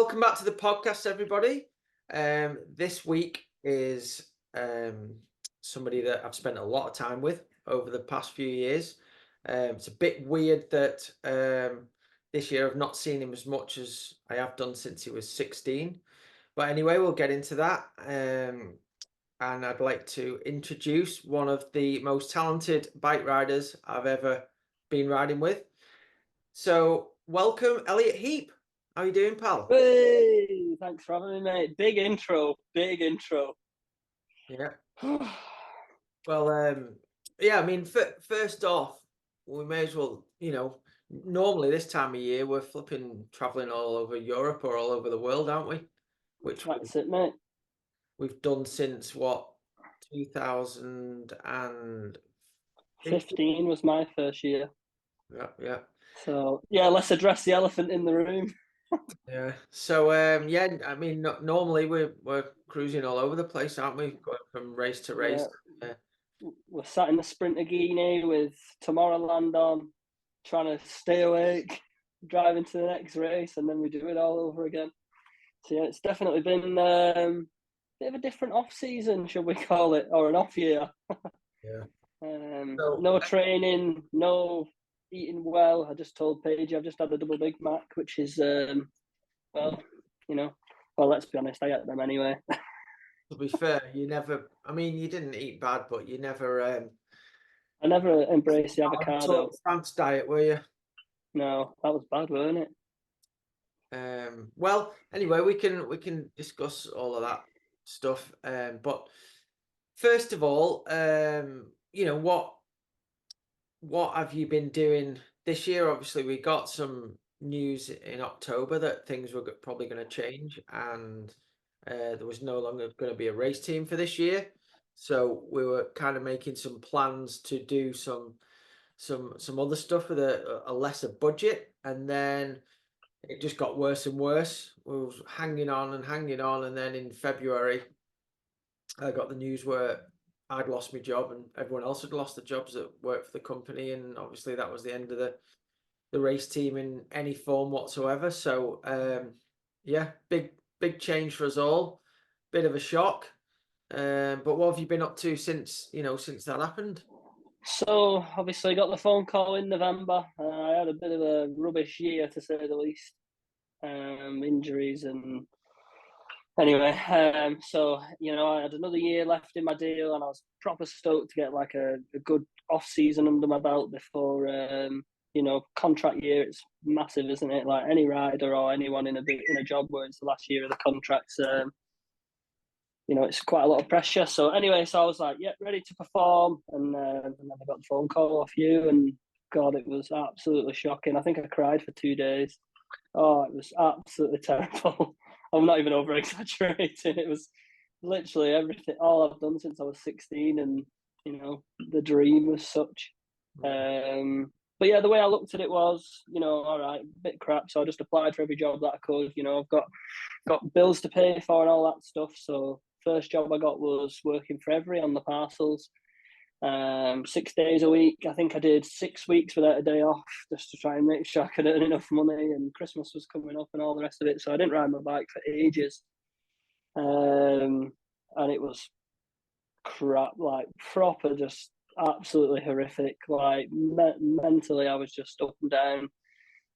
welcome back to the podcast, everybody. This week is somebody that I've spent a lot of time with over the past few years. It's a bit weird that this year I've not seen him as much as I have done since he was 16. But anyway, we'll get into that. And I'd like to introduce one of the most talented bike riders I've ever been riding with. So welcome, Elliott Heap. How are you doing, pal? Hey, thanks for having me, mate. Big intro. Yeah. Well, yeah, I mean, first off, we may as well, normally this time of year, we're flipping traveling all over Europe or all over the world, aren't we? Which That's it, mate. we've done since what, 2015? 15 was my first year. Yeah, yeah. So, yeah, let's address the elephant in the room. Yeah. So, yeah, I mean, normally we're cruising all over the place, aren't we? Going from race to race. Yeah. We're sat in the Sprinterghini with Tomorrowland on, trying to stay awake, driving to the next race, and then we do it all over again. So, yeah, it's definitely been a bit of a different off-season, should we call it, or an off year. Yeah. No training, no eating well. I just told Paige I've just had a double Big Mac, which is, well, let's be honest, I ate them anyway. To be fair, you didn't eat bad, but you never I never embraced the avocado. France diet, were you? No, that was bad, wasn't it? Well, anyway, we can discuss all of that stuff. But first of all, what have you been doing this year? Obviously, we got some news in October that things were probably going to change, and there was no longer going to be a race team for this year. So we were kind of making some plans to do some other stuff with a lesser budget, and then it just got worse and worse. We was hanging on, and then in February, I got the news where I'd lost my job and everyone else had lost the jobs that worked for the company, and obviously that was the end of the race team in any form whatsoever. So yeah, big change for us all, bit of a shock. But what have you been up to since that happened? So, obviously, I got the phone call in November. I had a bit of a rubbish year, to say the least. Injuries and anyway, so I had another year left in my deal, and I was proper stoked to get like a good off season under my belt before contract year. It's massive, isn't it? Like any rider or anyone in a job where it's the last year of the contracts, it's quite a lot of pressure. So anyway, so I was like, yeah, ready to perform, and then I got the phone call off you, and God, it was absolutely shocking. I think I cried for 2 days. Oh, it was absolutely terrible. I'm not even over exaggerating. It was literally everything, all I've done since I was 16, and the dream as such. But yeah, the way I looked at it was, all right, a bit crap. So I just applied for every job that I could. I've got bills to pay for and all that stuff. So first job I got was working for Every on the parcels. 6 days a week. I think I did 6 weeks without a day off just to try and make sure I could earn enough money, and Christmas was coming up and all the rest of it. So I didn't ride my bike for ages. And it was crap, like proper, just absolutely horrific. Like mentally, I was just up and down.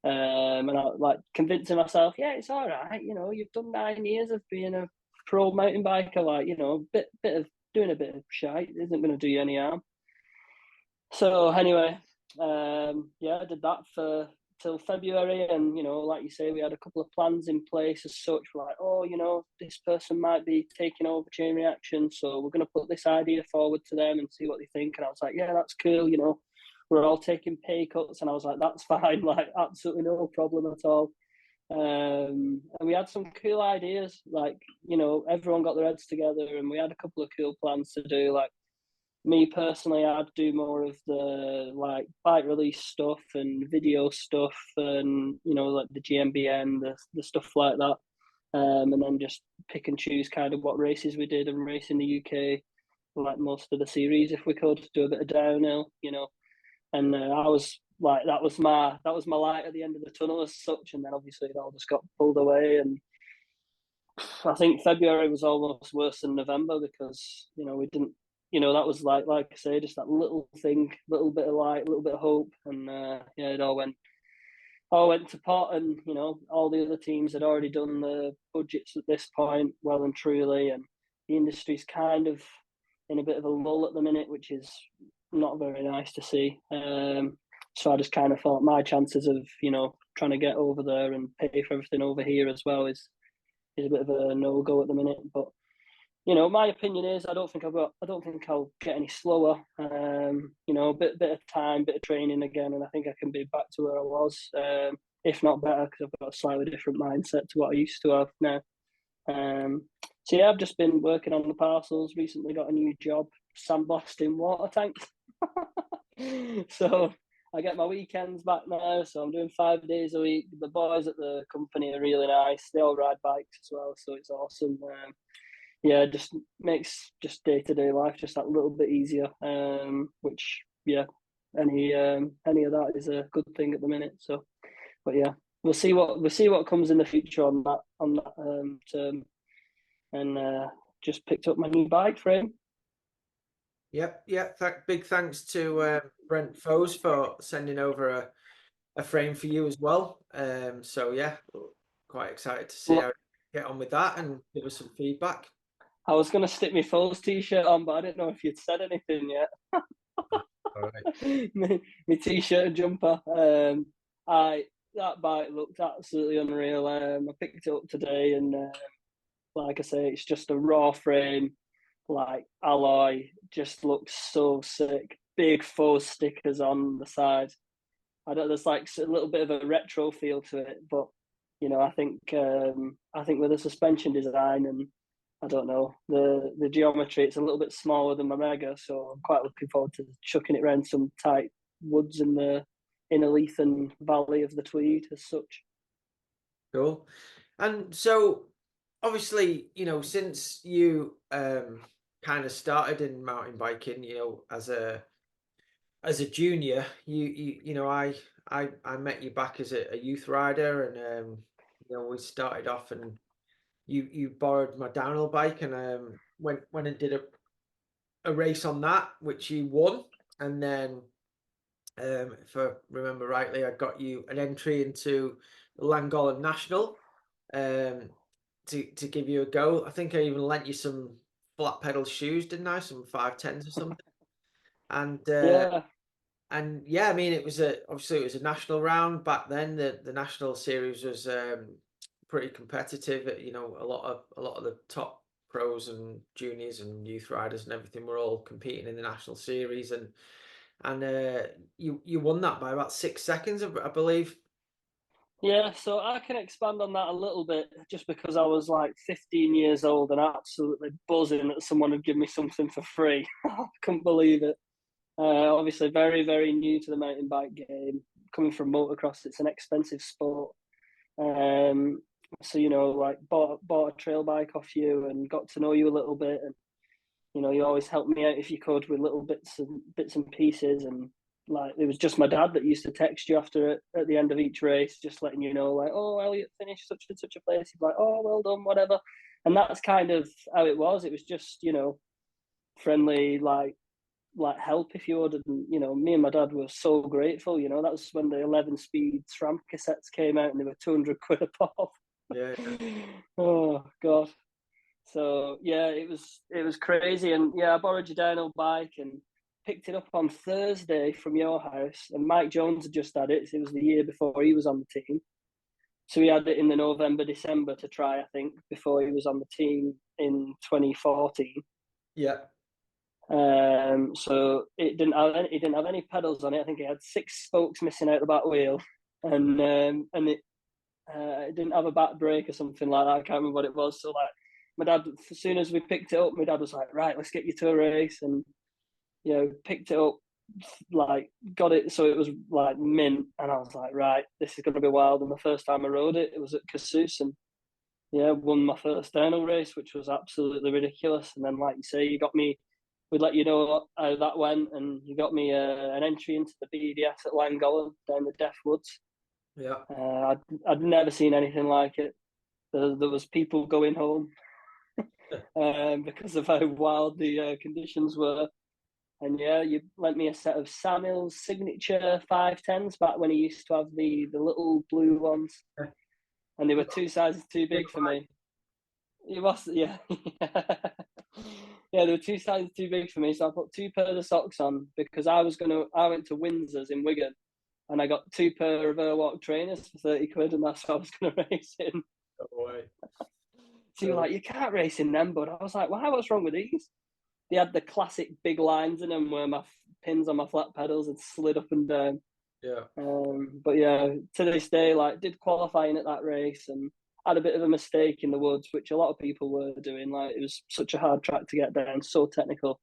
And I like convincing myself, yeah, it's all right. You've done 9 years of being a pro mountain biker. Like, bit of doing a bit of shite isn't going to do you any harm. So anyway, yeah, I did that for till February, and like you say, we had a couple of plans in place as such. We're like, oh, this person might be taking over Chain Reaction, so we're going to put this idea forward to them and see what they think. And I was like, yeah, that's cool. We're all taking pay cuts, and I was like, that's fine, like absolutely no problem at all. And we had some cool ideas, like everyone got their heads together, and we had a couple of cool plans to do. Like me personally, I'd do more of the like bike release stuff and video stuff, and like the GMBN, the stuff like that, and then just pick and choose kind of what races we did and race in the UK, like most of the series if we could do a bit of downhill, and I was like, that was my light at the end of the tunnel as such. And then obviously it all just got pulled away, and I think February was almost worse than November because we didn't. That was like I say, just that little thing, little bit of light, little bit of hope, and yeah, it all went to pot, and all the other teams had already done the budgets at this point, well and truly, and the industry's kind of in a bit of a lull at the minute, which is not very nice to see. So I just kind of thought my chances of trying to get over there and pay for everything over here as well is a bit of a no go at the minute. But my opinion is I don't think I'll get any slower. A bit of time, bit of training again, and I think I can be back to where I was, if not better, because I've got a slightly different mindset to what I used to have now. So yeah, I've just been working on the parcels. Recently got a new job, sandblasting water tanks. So I get my weekends back now. So I'm doing 5 days a week. The boys at the company are really nice. They all ride bikes as well, so it's awesome. Yeah, just makes just day-to-day life just that little bit easier. Which yeah, any of that is a good thing at the minute. So, but yeah, we'll see what comes in the future on that term. And just picked up my new bike frame. Yep, yeah. Big thanks to Brent Foes for sending over a frame for you as well. So yeah, quite excited to see how you get on with that and give us some feedback. I was going to stick my Foes t-shirt on, but I didn't know if you'd said anything yet. All right. my t-shirt and jumper. That bike looked absolutely unreal. I picked it up today, and like I say, it's just a raw frame, like alloy. Just looks so sick. Big Foes stickers on the side. There's like a little bit of a retro feel to it, but I think with the suspension design and I don't know the geometry, it's a little bit smaller than my Mega, so I'm quite looking forward to chucking it around some tight woods in the Innerleithen Valley of the Tweed as such. Cool. And so obviously, since you kind of started in mountain biking, as a junior, I met you back as a youth rider, and we started off, and you borrowed my downhill bike, and went and did a race on that, which you won, and then if I remember rightly, I got you an entry into the Llangollen National, to give you a go. I think I even lent you some flat pedal shoes, didn't I? Some 510s or something. And Yeah, yeah, I mean, obviously it was a national round back then. The national series was pretty competitive. A lot of the top pros and juniors and youth riders and everything were all competing in the national series, and you won that by about 6 seconds, I believe. yeah. So I can expand on that a little bit, just because I was like 15 years old and absolutely buzzing that someone had given me something for free. I couldn't believe it. Obviously, very, very new to the mountain bike game. Coming from motocross, it's an expensive sport. So like bought a trail bike off you and got to know you a little bit, and you always helped me out if you could with little bits and pieces. And like it was just my dad that used to text you after at the end of each race, just letting you know, like, oh, Elliott finished such and such a place. He'd be like, oh, well done, whatever. And that's kind of how it was. It was just friendly, like help if you would. And me and my dad were so grateful. That was when the 11-speed Sram cassettes came out, and they were 200 quid a pop. Yeah. Oh god. So yeah, it was crazy. And yeah, I borrowed your dyno bike and picked it up on Thursday from your house, and Mike Jones had just had it. It was the year before he was on the team, so he had it in the November, December to try, I think, before he was on the team in 2014. Yeah. So it didn't have any pedals on it. I think it had 6 spokes missing out the back wheel, and it didn't have a back brake or something like that. I can't remember what it was. So like my dad, as soon as we picked it up, my dad was like, right, let's get you to a race. And picked it up, like got it so it was like mint, and I was like, right, this is going to be wild. And the first time I rode it, it was at Casus, and yeah, won my first downhill race, which was absolutely ridiculous. And then, like you say, we'd let you know how that went, and you got me an entry into the BDS at Llangollen down the Deaf Woods. Yeah. I'd never seen anything like it. there was people going home because of how wild the conditions were. And yeah, you lent me a set of Samuel's signature 510s back when he used to have the little blue ones, and they were 2 sizes too big for me. It was, yeah. Yeah, they were 2 sizes too big for me, so I put 2 pairs of socks on because I went to Windsor's in Wigan, and I got 2 pair of Airwalk trainers for 30 quid, and that's what I was going to race in. No way. So you're like, you can't race in them, but I was like, why? What's wrong with these? They had the classic big lines in them where my pins on my flat pedals had slid up and down. Yeah. But yeah, to this day, like, did qualifying at that race and had a bit of a mistake in the woods, which a lot of people were doing. Like, it was such a hard track to get down, so technical.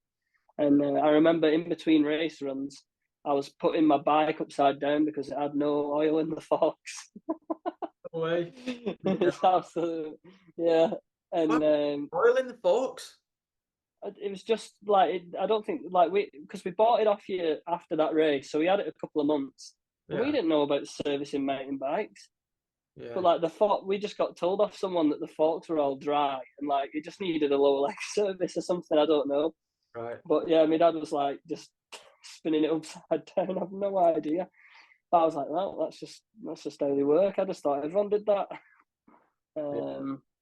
And I remember in between race runs, I was putting my bike upside down because it had no oil in the forks. No way. It's absolute, yeah. And Oil in the forks? it was just like, I don't think, like, because we bought it off you after that race, so we had it a couple of months. Yeah. We didn't know about servicing mountain bikes. Yeah. But like the fork, we just got told off someone that the forks were all dry and like it just needed a lower leg service or something. I don't know. Right. But yeah, my dad was like just spinning it upside down. I have no idea. But I was like, well, that's just how they work. I just thought everyone did that.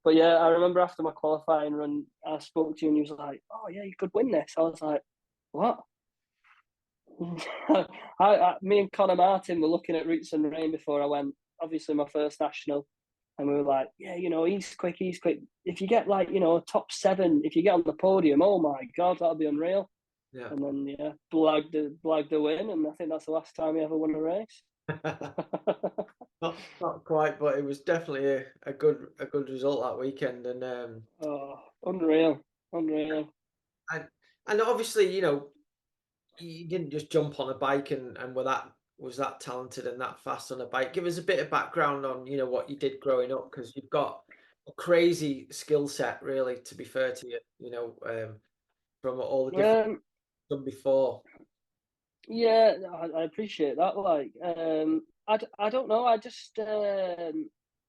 But yeah, I remember after my qualifying run, I spoke to you and you was like, "Oh yeah, you could win this." I was like, "What?" Me and Conor Martin were looking at Roots and Rain before I went. Obviously, my first national, and we were like, "Yeah, he's quick, he's quick. If you get like, top 7, if you get on the podium, oh my god, that'll be unreal." Yeah. And then yeah, blagged the win, and I think that's the last time he ever won a race. Not quite, but it was definitely a good result that weekend, and Oh, unreal. and obviously, you didn't just jump on a bike and was that talented and that fast on a bike. Give us a bit of background on what you did growing up, because you've got a crazy skill set, really. To be fair to you, from all the different done before. Yeah, I appreciate that. Like, I don't know. I just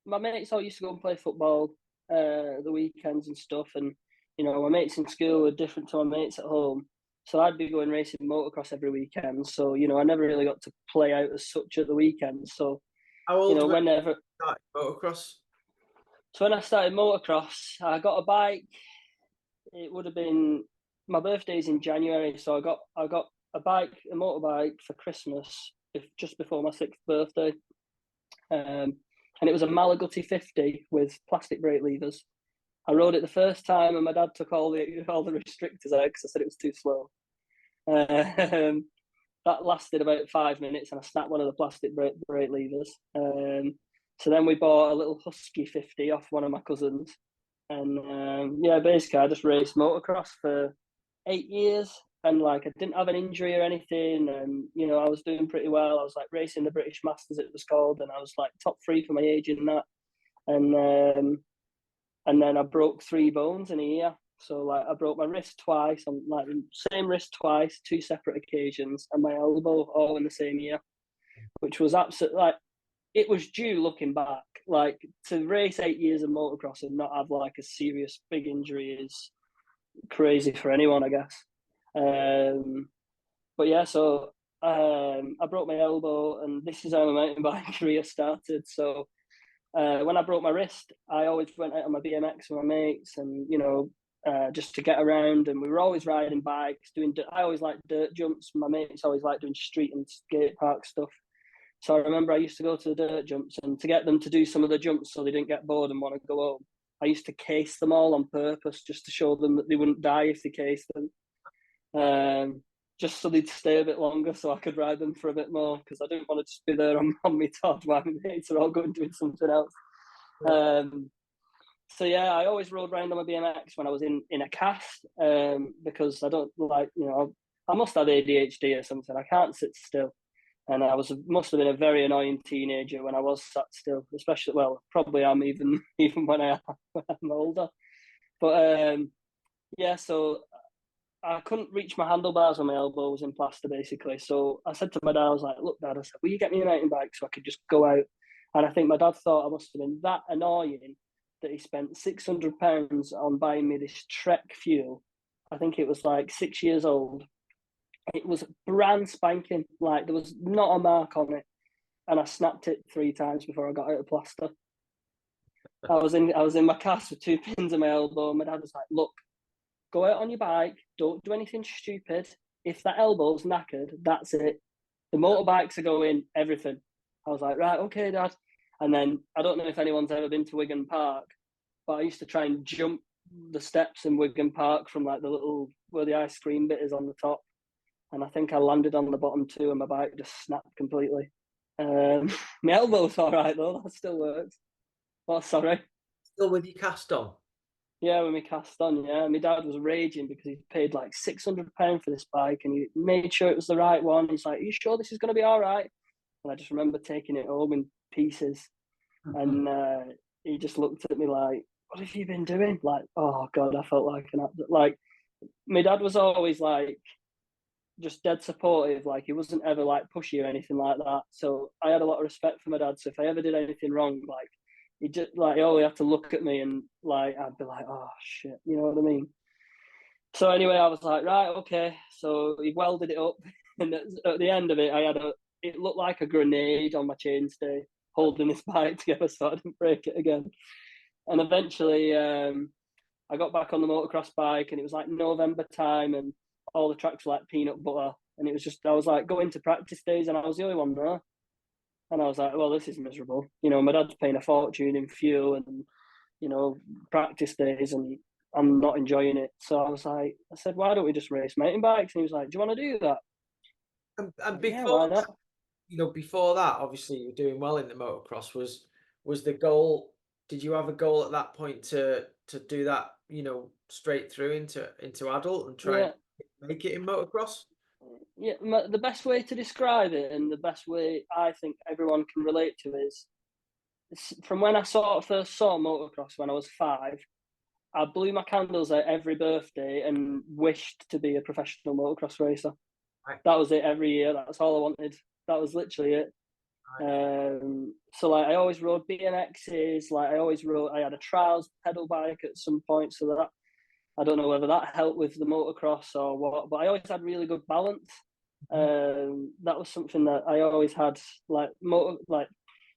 my mates all used to go and play football the weekends and stuff, and my mates in school were different to my mates at home. So I'd be going racing motocross every weekend. So I never really got to play out as such at the weekends. So How old were whenever you started motocross? So when I started motocross, I got a bike. It would have been my birthday's in January, so I got a motorbike for Christmas, just before my 6th birthday, and it was a Malaguti 50 with plastic brake levers. I rode it the first time, and my dad took all the restrictors out because I said it was too slow. That lasted about 5 minutes, and I snapped one of the plastic brake levers. So then we bought a little Husky 50 off one of my cousins, and yeah, basically I just raced motocross for 8 years, and like I didn't have an injury or anything, and I was doing pretty well. I was like racing the British Masters, it was called, and I was like top 3 for my age in that, and then I broke 3 bones in a year. So like I broke my wrist twice, on like the same wrist twice, 2 separate occasions, and my elbow all in the same year, which was absolutely like, it was due looking back. Like, to race 8 years of motocross and not have like a serious big injury is crazy for anyone, I guess. But yeah, so I broke my elbow, and this is how my mountain bike career started. So when I broke my wrist, I always went out on my BMX with my mates, and just to get around. And we were always riding bikes, I always liked dirt jumps. My mates always liked doing street and skate park stuff. So I remember I used to go to the dirt jumps, and to get them to do some of the jumps so they didn't get bored and want to go home, I used to case them all on purpose, just to show them that they wouldn't die if they cased them. Just so they'd stay a bit longer, so I could ride them for a bit more, because I didn't want to just be there on my top while my mates are all going doing something else. So yeah, I always rode around on my BMX when I was in a cast, because I don't like, I must have ADHD or something. I can't sit still. And I must have been a very annoying teenager when I was sat still, especially, well, probably am even when I'm older. But yeah, so I couldn't reach my handlebars when my elbow was in plaster, basically. So I said to my dad, I was like, "Look, Dad," I said, "will you get me a mountain bike so I could just go out?" And I think my dad thought I must have been that annoying that he spent £600 on buying me this Trek fuel. I think it was like 6 years old. It was brand spanking, like there was not a mark on it, and I snapped it 3 times before I got out of plaster. I was in my cast with 2 pins in my elbow, and my dad was like, "Look, go out on your bike, don't do anything stupid. If that elbow's knackered, that's it. The motorbikes are going, everything." I was like, "Right, okay, Dad." And then I don't know if anyone's ever been to Wigan Park, but I used to try and jump the steps in Wigan Park from like the little where the ice cream bit is on the top, and I think I landed on the bottom too, and my bike just snapped completely. My elbow's all right though; that still works. Oh, sorry. Still with your cast on? Yeah, when we cast on, yeah. My dad was raging because he paid like £600 for this bike, and he made sure it was the right one. He's like, "Are you sure this is going to be all right?" And I just remember taking it home in pieces, and he just looked at me like, "What have you been doing?" Like, oh God, I felt like like. My dad was always like just dead supportive. Like he wasn't ever like pushy or anything like that. So I had a lot of respect for my dad. So if I ever did anything wrong, like he just like he always had to look at me and like I'd be like, "Oh shit," you know what I mean? So anyway, I was like, right, okay. So he welded it up, and at the end of it, it looked like a grenade on my chainstay, holding this bike together so I didn't break it again. And eventually, I got back on the motocross bike, and it was like November time, and all the tracks were like peanut butter, and it was just I was like going to practice days, and I was the only one there. And I was like, well, this is miserable. You know, my dad's paying a fortune in fuel and, you know, practice days, and I'm not enjoying it. So I said, why don't we just race mountain bikes? And he was like, do you want to do that? And Yeah, before why that, not? before that, obviously you were doing well in the motocross. Was the goal? Did you have a goal at that point to do that? Straight through into adult and try and Yeah, make it in motocross. yeah. The best way to describe it, and the best way I think everyone can relate to, is from when I first saw motocross when I was 5. I blew my candles out every birthday and wished to be a professional motocross racer. Right, That was it every year. That's all I wanted. That was literally it. right. So like I always rode BMXs. Like I had a trials pedal bike at some point. So that I don't know whether that helped with the motocross or what, but I always had really good balance. Mhm. That was something that I always had. Like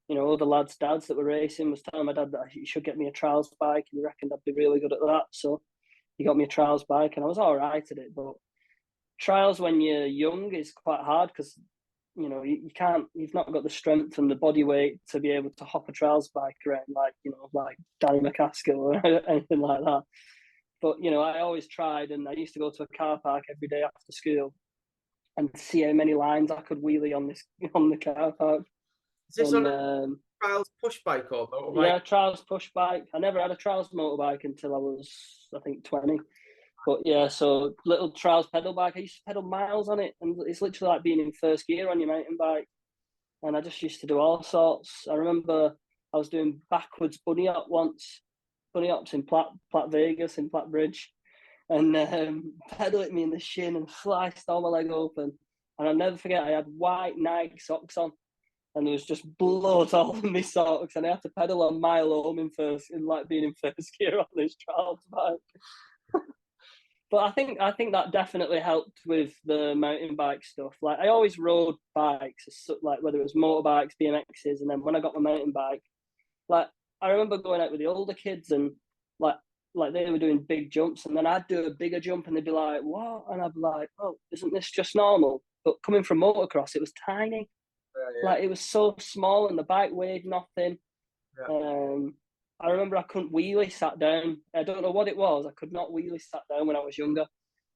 other lads' dads that were racing was telling my dad that he should get me a trials bike, and he reckoned I'd be really good at that. So he got me a trials bike, and I was all right at it. But trials when you're young is quite hard because you can't, you've not got the strength and the body weight to be able to hop a trials bike around like Danny McCaskill or anything like that. But I always tried, and I used to go to a car park every day after school and see how many lines I could wheelie on this on the car park. Is this on And a trials push bike or motorbike? yeah, trials push bike. I never had a trials motorbike until I was, I think, 20. But yeah, so little trials pedal bike. I used to pedal miles on it, and it's literally like being in first gear on your mountain bike. And I just used to do all sorts. I remember I was doing backwards bunny hop once, bunny hops in Platte Vegas in Platte Bridge, and pedal hit me in the shin and sliced all my leg open. And I'll never forget, I had white Nike socks on, and there was just blood all over my socks, and I had to pedal a mile home in like being in first gear on this trials bike. But I think that definitely helped with the mountain bike stuff. Like I always rode bikes, like whether it was motorbikes, BMXs, and then when I got my mountain bike, like I remember going out with the older kids and like like they were doing big jumps, and then I'd do a bigger jump, and they'd be like, "What?" And I'd be like, "Oh, isn't this just normal?" But coming from motocross, it was tiny. Yeah, Like it was so small, and the bike weighed nothing. yeah. Um, I remember I couldn't wheelie sat down. I don't know what it was. I could not wheelie sat down when I was younger.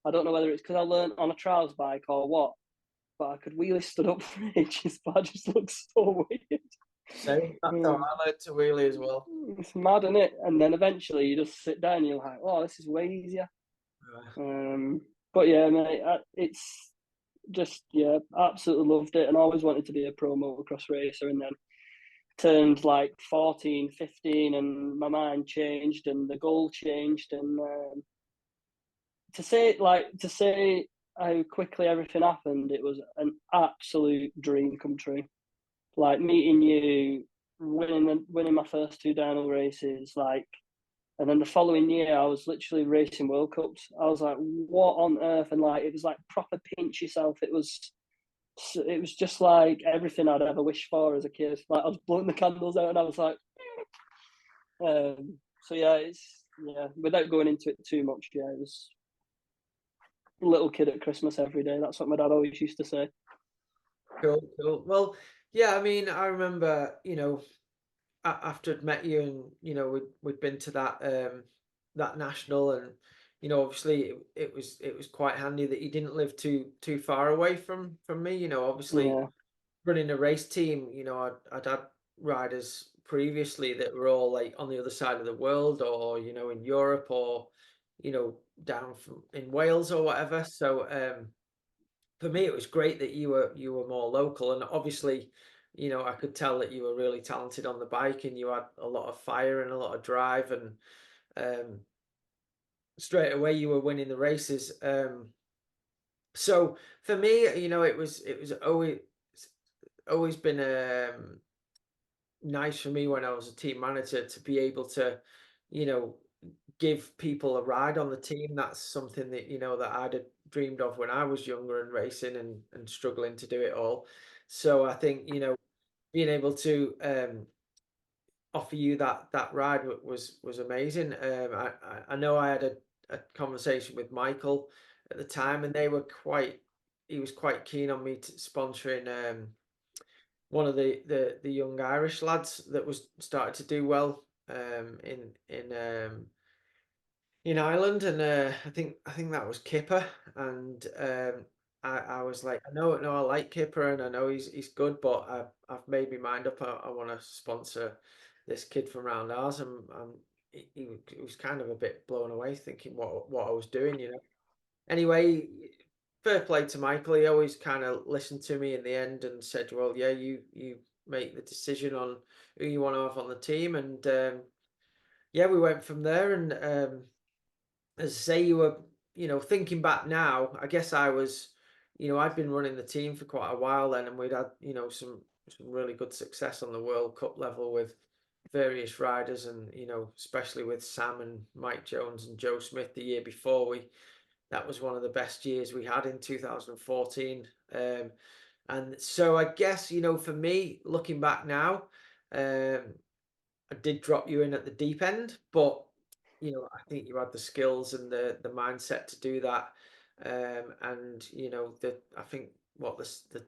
I don't know whether it's because I learned on a trials bike or what, but I could wheelie stood up for ages, but I just looked so weird. Same. That's how I learned to wheelie as well. It's mad, isn't it? And then eventually you just sit down and you're like, oh, this is way easier. Yeah. But yeah, mate, it's just, yeah, absolutely loved it and always wanted to be a pro motocross racer. And then turned like 14, 15, and my mind changed and the goal changed. And to say how quickly everything happened, it was an absolute dream come true. Like meeting you, winning my first 2 downhill races, like, and then the following year I was literally racing World Cups. I was like, what on earth? And like, it was like proper pinch yourself. It was just like everything I'd ever wished for as a kid. Like, I was blowing the candles out, and I was like, so yeah, without going into it too much, yeah, it was little kid at Christmas every day. That's what my dad always used to say. Cool, cool. Well, yeah, I mean, I remember, after I'd met you and, we'd been to that national, and, obviously it was quite handy that you didn't live too far away from me. Obviously Yeah, running a race team, I'd had riders previously that were all like on the other side of the world, or, in Europe, or, down in Wales or whatever. So, for me, it was great that you were more local, and obviously, I could tell that you were really talented on the bike, and you had a lot of fire and a lot of drive, and um, straight away you were winning the races. So for me, it was always been nice for me when I was a team manager to be able to, you know, give people a ride on the team. That's something that, that I'd have dreamed of when I was younger and racing and struggling to do it all. So I think, being able to offer you that ride was amazing. I know I had a conversation with Michael at the time, and he was quite keen on me to sponsoring one of the young Irish lads that was started to do well in Ireland, and I think that was Kipper, and I was like, I know, no, I like Kipper, and I know he's good, but I've made my mind up. I want to sponsor this kid from round ours, and he was kind of a bit blown away, thinking what I was doing. Anyway, fair play to Michael. He always kind of listened to me in the end and said, "Well, yeah, you make the decision on who you want to have on the team," and yeah, we went from there, and as I say, you were, thinking back now, I guess I was, I'd been running the team for quite a while then, and we'd had, some really good success on the World Cup level with various riders, and, especially with Sam and Mike Jones and Joe Smith the year before. That was one of the best years we had in 2014. And so I guess, for me, looking back now, I did drop you in at the deep end, but I think you had the skills and the mindset to do that. And I think the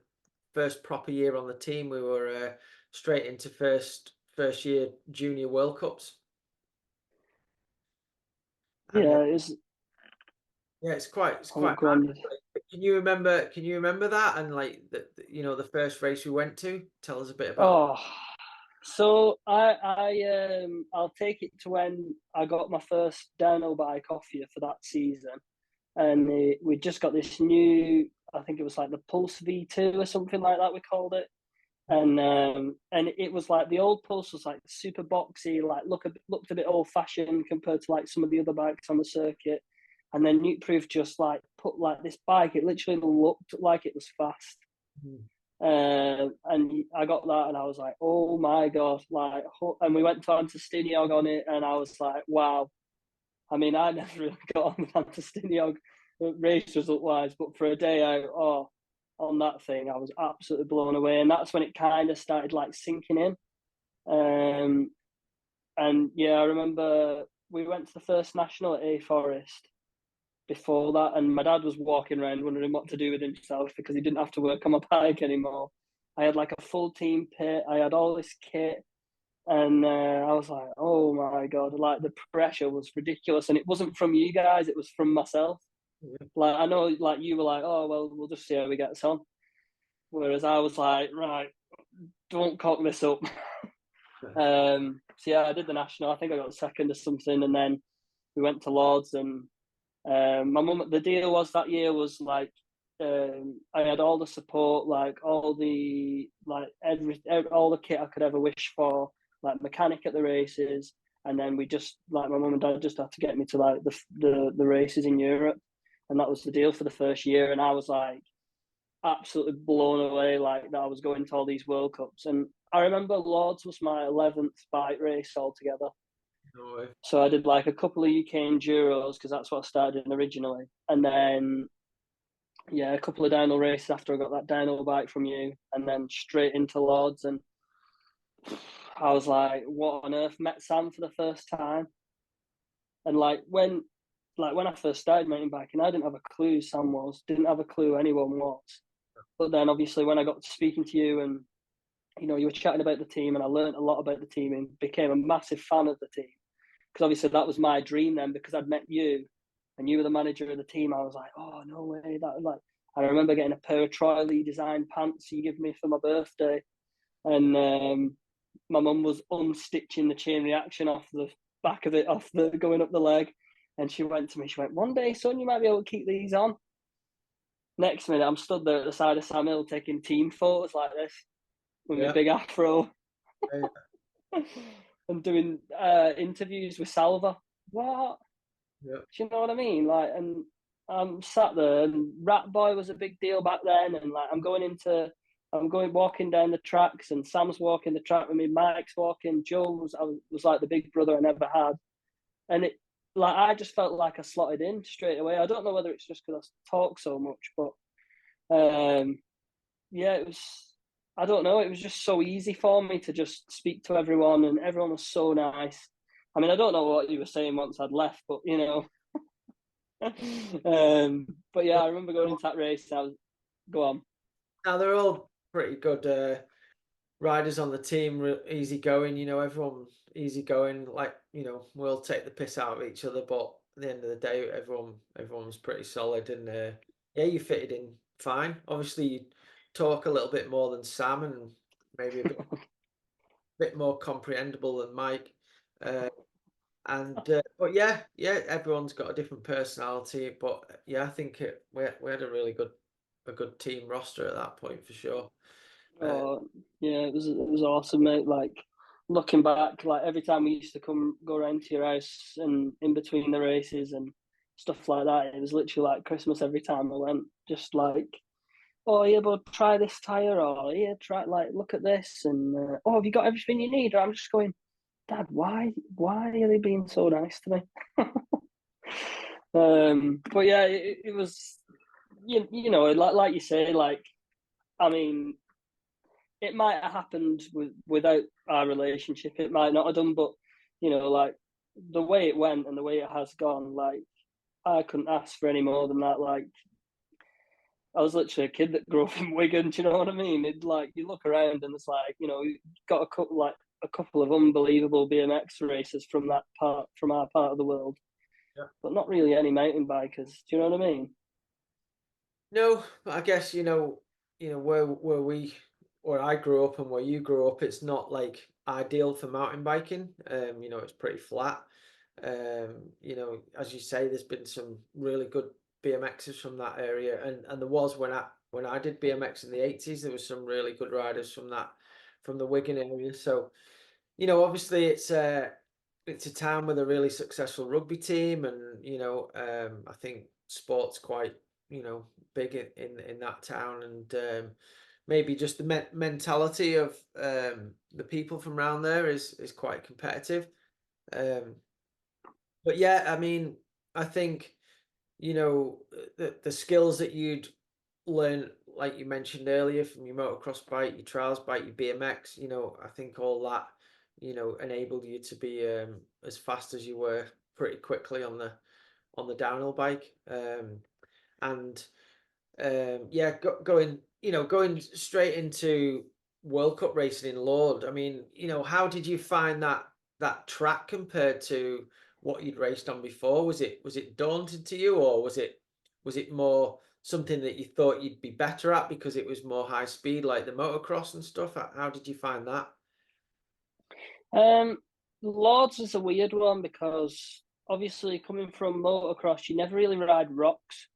first proper year on the team, we were straight into first year junior World Cups, and yeah, it's yeah, it's quite go mad. on. Can you remember that, and like the first race we went to? Tell us a bit about. Oh, so I'll take it to when I got my first dyno bike off you for that season, and we just got this new, I think it was like the Pulse V2 or something like that we called it, and it was like the old Pulse was like super boxy, like looked a bit old fashioned compared to like some of the other bikes on the circuit, and then Nukeproof just like put like this bike, it literally looked like it was fast. Mhm. And I got that, and I was like, "Oh my god!" Like, and we went on to Stiniog on it, and I was like, "Wow!" I mean, I never really got on with Stiniog race result wise, but for a day out, on that thing, I was absolutely blown away, and that's when it kind of started like sinking in. And yeah, I remember we went to the first national at A Forest before that, and my dad was walking around wondering what to do with himself because he didn't have to work on my bike anymore. I had like a full team pit, I had all this kit, and I was like, oh my god, like the pressure was ridiculous, and it wasn't from you guys, it was from myself. Yeah. Like, I know, like, you were like, oh well, we'll just see how we get on, whereas I was like, right, don't cock this up. So yeah, I did the national, I think I got second or something, and then we went to Lords, and my mum, the deal was that year was like, I had all the support, like all the all the kit I could ever wish for, like mechanic at the races, and then we just like my mum and dad just had to get me to like the races in Europe, and that was the deal for the first year. And I was like, absolutely blown away, like that I was going to all these World Cups. And I remember Lords was my 11th bike race altogether. No way. So I did like a couple of UK Enduros because that's what I started in originally. And then, yeah, a couple of dyno races after I got that dyno bike from you, and then straight into Lords. And I was like, what on earth? Met Sam for the first time. And when I first started mountain biking, I didn't have a clue Sam was, didn't have a clue anyone was. But then obviously when I got to speaking to you and, you know, you were chatting about the team and I learned a lot about the team and became a massive fan of the team. Because obviously that was my dream then, because I'd met you and you were the manager of the team. I was like, oh, no way. I remember getting a pair of Troy Lee designed pants you gave me for my birthday. And my mum was unstitching the chain reaction off the back of it, off the going up the leg. And she went to me, she went, one day, son, you might be able to keep these on. Next minute, I'm stood there at the side of Sam Hill taking team photos like this with my big afro and doing interviews with Salva. What? Yeah. Do you know what I mean? Like, and I'm sat there, and Rat Boy was a big deal back then. And like, I'm going walking down the tracks, and Sam's walking the track with me. Mike's walking. Joe was like the big brother I never had, and I just felt like I slotted in straight away. I don't know whether it's just because I talk so much, but yeah, it was. I don't know. It was just so easy for me to just speak to everyone, and everyone was so nice. I mean, I don't know what you were saying once I'd left, but you know. But yeah, I remember going into that race. Go on. Now they're all pretty good riders on the team, easy going. You know, everyone easy going. Like, you know, we'll take the piss out of each other, but at the end of the day, everyone's pretty solid. And yeah, you fitted in fine. Obviously, you talk a little bit more than Sam, and maybe a bit more comprehensible than Mike. But yeah, everyone's got a different personality. But yeah, I think we had a good team roster at that point for sure. Oh yeah, it was awesome, mate. Like looking back, like every time we used to go around to your house and in between the races and stuff like that, it was literally like Christmas every time I went. Just like, oh yeah, bud, try this tire, or yeah, try like look at this, and oh, have you got everything you need? Or I'm just going, Dad, why are they being so nice to me? But yeah, it was you know like you say, like I mean it might have happened without our relationship. It might not have done, but you know, like the way it went and the way it has gone, like I couldn't ask for any more than that. Like I was literally a kid that grew up in Wigan. Do you know what I mean? It like you look around and it's like you got a couple of unbelievable BMX races from our part of the world, Yeah. but not really any mountain bikers. Do you know what I mean? No, I guess where I grew up and where you grew up, it's not like ideal for mountain biking. You know, it's pretty flat. You know, as you say, there's been some really good BMXs from that area, and there was when I did BMX in the 80s, there was some really good riders from the Wigan area. So, you know, obviously it's a town with a really successful rugby team, and I think sport's quite big in that town, and maybe just the mentality of the people from around there is quite competitive. Um, but yeah, I mean, I think the skills that you'd learn, like you mentioned earlier, from your motocross bike, your trials bike, your BMX. I think all that enabled you to be as fast as you were pretty quickly on the downhill bike. And yeah, going straight into World Cup racing in Lord. I mean, how did you find that track compared to what you'd raced on before? Was it daunting to you, or was it more something that you thought you'd be better at because it was more high speed, like the motocross and stuff? How did you find that? Um, Lords is a weird one because obviously coming from motocross, you never really ride rocks.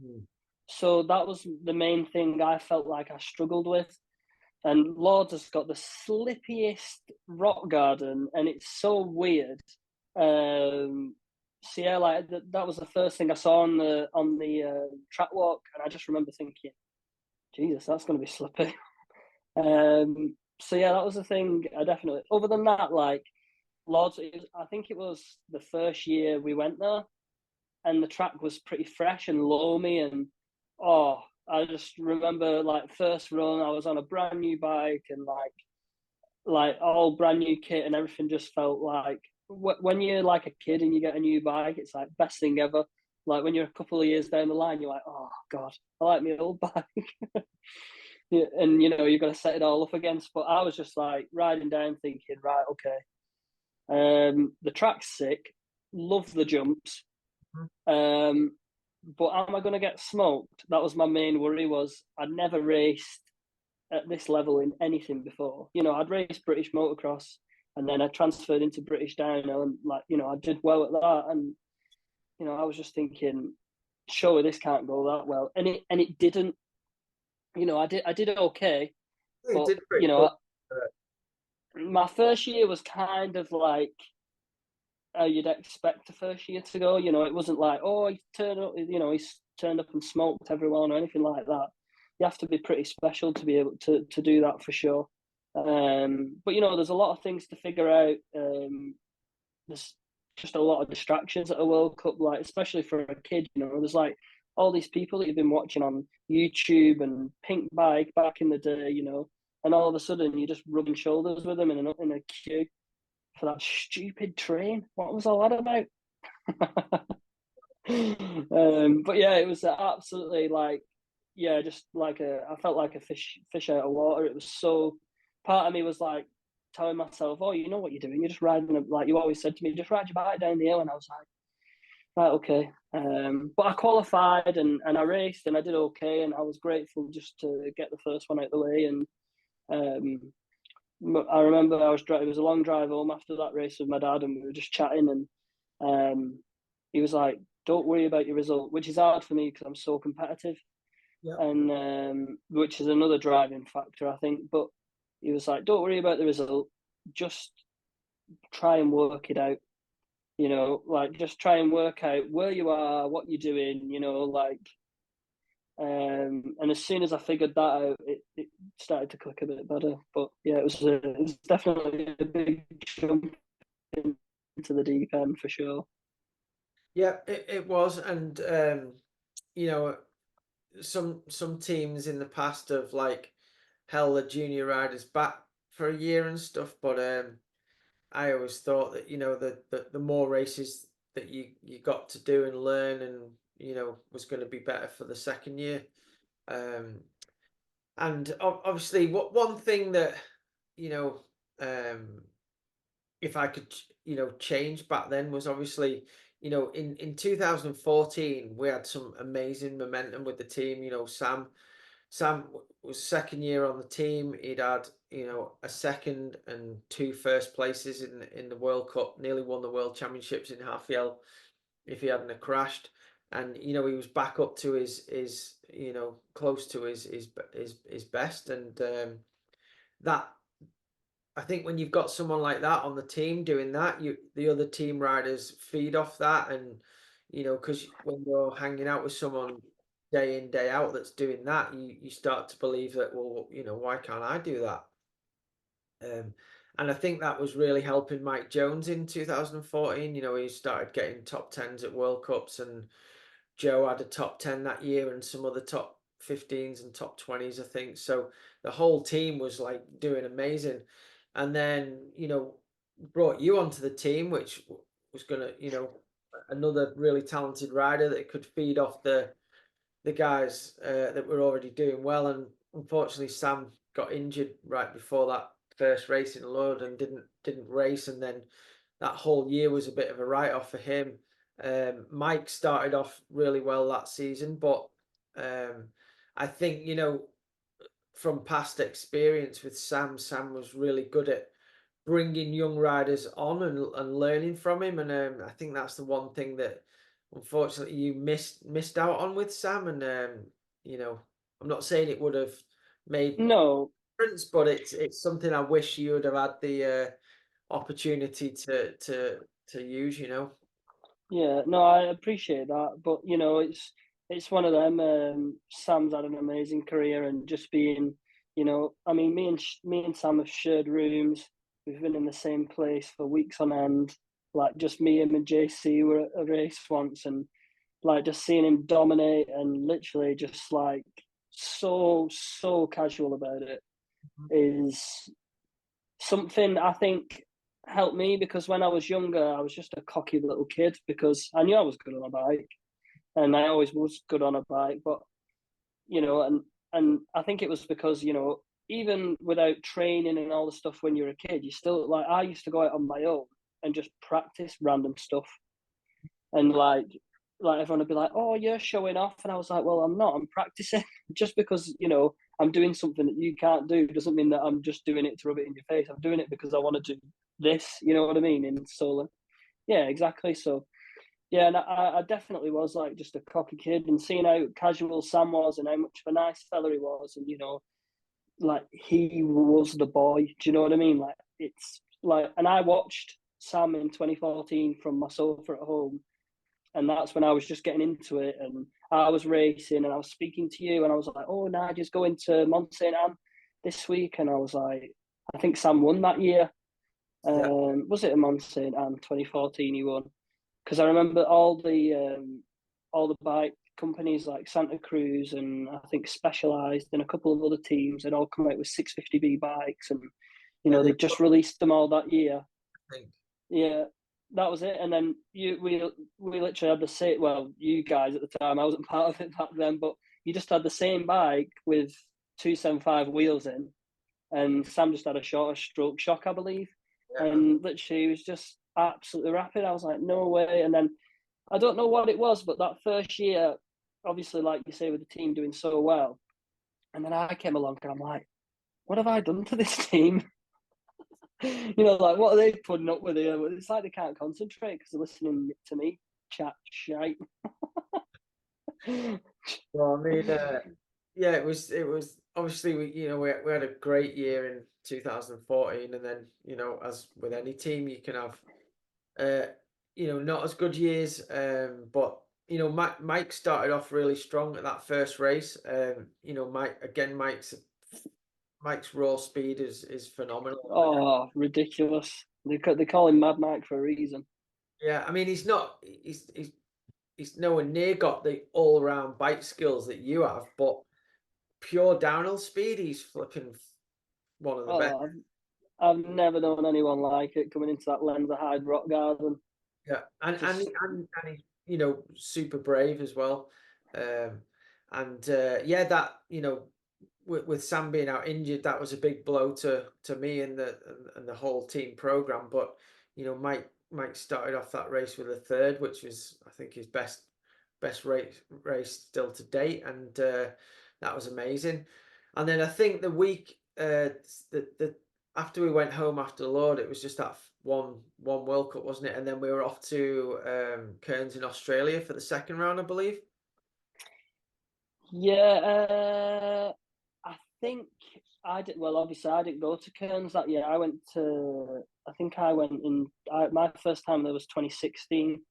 Hmm. So that was the main thing I felt like I struggled with. And Lords has got the slippiest rock garden, and it's so weird. So yeah, like that was the first thing I saw on the track walk, and I just remember thinking, Jesus, that's going to be slippy. So yeah, that was the thing. I definitely. Other than that, like Lords, I think it was the first year we went there, and the track was pretty fresh and loamy, and oh, I just remember like first run, I was on a brand new bike and like all brand new kit and everything just felt like when you're like a kid and you get a new bike, it's like best thing ever. Like when you're a couple of years down the line, you're like, oh god, I like my old bike. Yeah, and you know you've got to set it all up against. But I was just like riding down, thinking, right, okay, the track's sick, love the jumps, Mhm. but am I going to get smoked? That was my main worry. Was I'd never raced at this level in anything before. You know, I'd raced British motocross, and then I transferred into British downhill, and like you know, I did well at that. And you know, I was just thinking, surely this can't go that well, and it didn't. You know, I did okay, You but did pretty you know, good. my first year was kind of like you'd expect a first year to go. You know, it wasn't like, oh, he turned up, you know, he's turned up and smoked everyone or anything like that. You have to be pretty special to be able to do that for sure. But you know, there's a lot of things to figure out. There's just a lot of distractions at a World Cup, like especially for a kid. You know, there's like all these people that you've been watching on YouTube and Pink Bike back in the day. You know, and all of a sudden you're just rubbing shoulders with them in a queue for that stupid train. What was all that about? But yeah, it was absolutely like, yeah, just like I felt like a fish out of water. It was so, part of me was like telling myself, oh, you know what you're doing. You're just riding, like you always said to me, just ride your bike down the hill. And I was like, right, okay. But I qualified and I raced and I did okay. And I was grateful just to get the first one out of the way. And I remember it was a long drive home after that race with my dad, and we were just chatting, and he was like, "Don't worry about your result," which is hard for me because I'm so competitive, Yeah. and which is another driving factor, I think. But he was like, "Don't worry about the result, just try and work it out." You know, like just try and work out where you are, what you're doing. You know, like and as soon as I figured that out, it started to click a bit better. But yeah, it was definitely a big jump into the deep end for sure. Yeah, it was, and you know, some teams in the past have like held the junior riders back for a year and stuff, but I always thought that the more races that you got to do and learn, and was going to be better for the second year. Um, and obviously, what one thing that you know um, if I could change back then was obviously in 2014 we had some amazing momentum with the team. Sam was second year on the team. He'd had, a second and two first places in the World Cup, nearly won the World Championships in Half-Yell if he hadn't have crashed. And, he was back up to his close to his best. And that, I think when you've got someone like that on the team doing that, the other team riders feed off that. And, because when you're hanging out with someone day in, day out that's doing that, you start to believe that, well, why can't I do that? And I think that was really helping Mike Jones in 2014. He started getting top tens at World Cups, and Joe had a top 10 that year and some other top 15s and top 20s, I think. So the whole team was like doing amazing. And then, brought you onto the team, which was going to, another really talented rider that could feed off the guys that were already doing well. And unfortunately, Sam got injured right before that first race in Lord and didn't race. And then that whole year was a bit of a write-off for him. Mike started off really well that season, but I think, from past experience with Sam was really good at bringing young riders on and learning from him. And I think that's the one thing that unfortunately you missed out on with Sam. And you know, I'm not saying it would have made a No, difference, but it's something I wish you would have had the opportunity to use. yeah, no, I appreciate that, but you know, it's one of them. Sam's had an amazing career, and just being, I mean, me and Sam have shared rooms. We've been in the same place for weeks on end. Like just me, him, and JC were at a race once, and like just seeing him dominate and literally just like so casual about it is something I think helped me, because when I was younger, I was just a cocky little kid because I knew I was good on a bike and I always was good on a bike. But and I think it was because even without training and all the stuff when you're a kid, you still like I used to go out on my own and just practice random stuff, and like everyone would be like, "Oh, you're showing off," and I was like, "Well, I'm not. I'm practicing." Just because I'm doing something that you can't do doesn't mean that I'm just doing it to rub it in your face. I'm doing it because I want to do this. You know what I mean? In solo, yeah, exactly. So yeah, and I definitely was like just a cocky kid, and seeing how casual Sam was and how much of a nice fella he was, and like he was the boy. Do you know what I mean? Like it's like, and I watched Sam in 2014 from my sofa at home, and that's when I was just getting into it, and I was racing, and I was speaking to you, and I was like, "Oh, Nigel's going to Mont Saint Anne this week," and I was like, "I think Sam won that year." Yeah. Was it a Mont Saint Anne 2014 he won? Because I remember all the bike companies like Santa Cruz and I think Specialized and a couple of other teams had all come out with 650B bikes, and Yeah, they they just released them all that year. think. Yeah, that was it. And then we literally had the same. Well, you guys at the time, I wasn't part of it back then, but you just had the same bike with 275 wheels in, and Sam just had a shorter stroke shock, I believe. Yeah. And literally, he was just absolutely rapid. I was like, no way. And then I don't know what it was, but that first year, obviously, like you say, with the team doing so well, and then I came along and I'm like, what have I done to this team? Like what are they putting up with here? It's like they can't concentrate because they're listening to me chat shite. Well, I mean, yeah, it was obviously we had a great year in 2014, and then as with any team, you can have uh not as good years, but Mike started off really strong at that first race. Mike's raw speed is phenomenal. Oh, ridiculous! They call him Mad Mike for a reason. Yeah, I mean, he's nowhere near got the all-round bike skills that you have, but pure downhill speed, he's flipping one of the best. Oh, I've never known anyone like it coming into that Lenza Hyde Rock Garden. Yeah, Just and he's super brave as well. Um, and yeah, that with Sam being out injured, that was a big blow to me and the whole team program. But Mike started off that race with a third, which was I think his best race still to date, and that was amazing. And then I think the week the after we went home after the Lord, it was just that one World Cup, wasn't it? And then we were off to Cairns in Australia for the second round, I believe. yeah, I think I did. Well, obviously, I didn't go to Cairns that year. I went to. I think I went in. My first time there was 2016.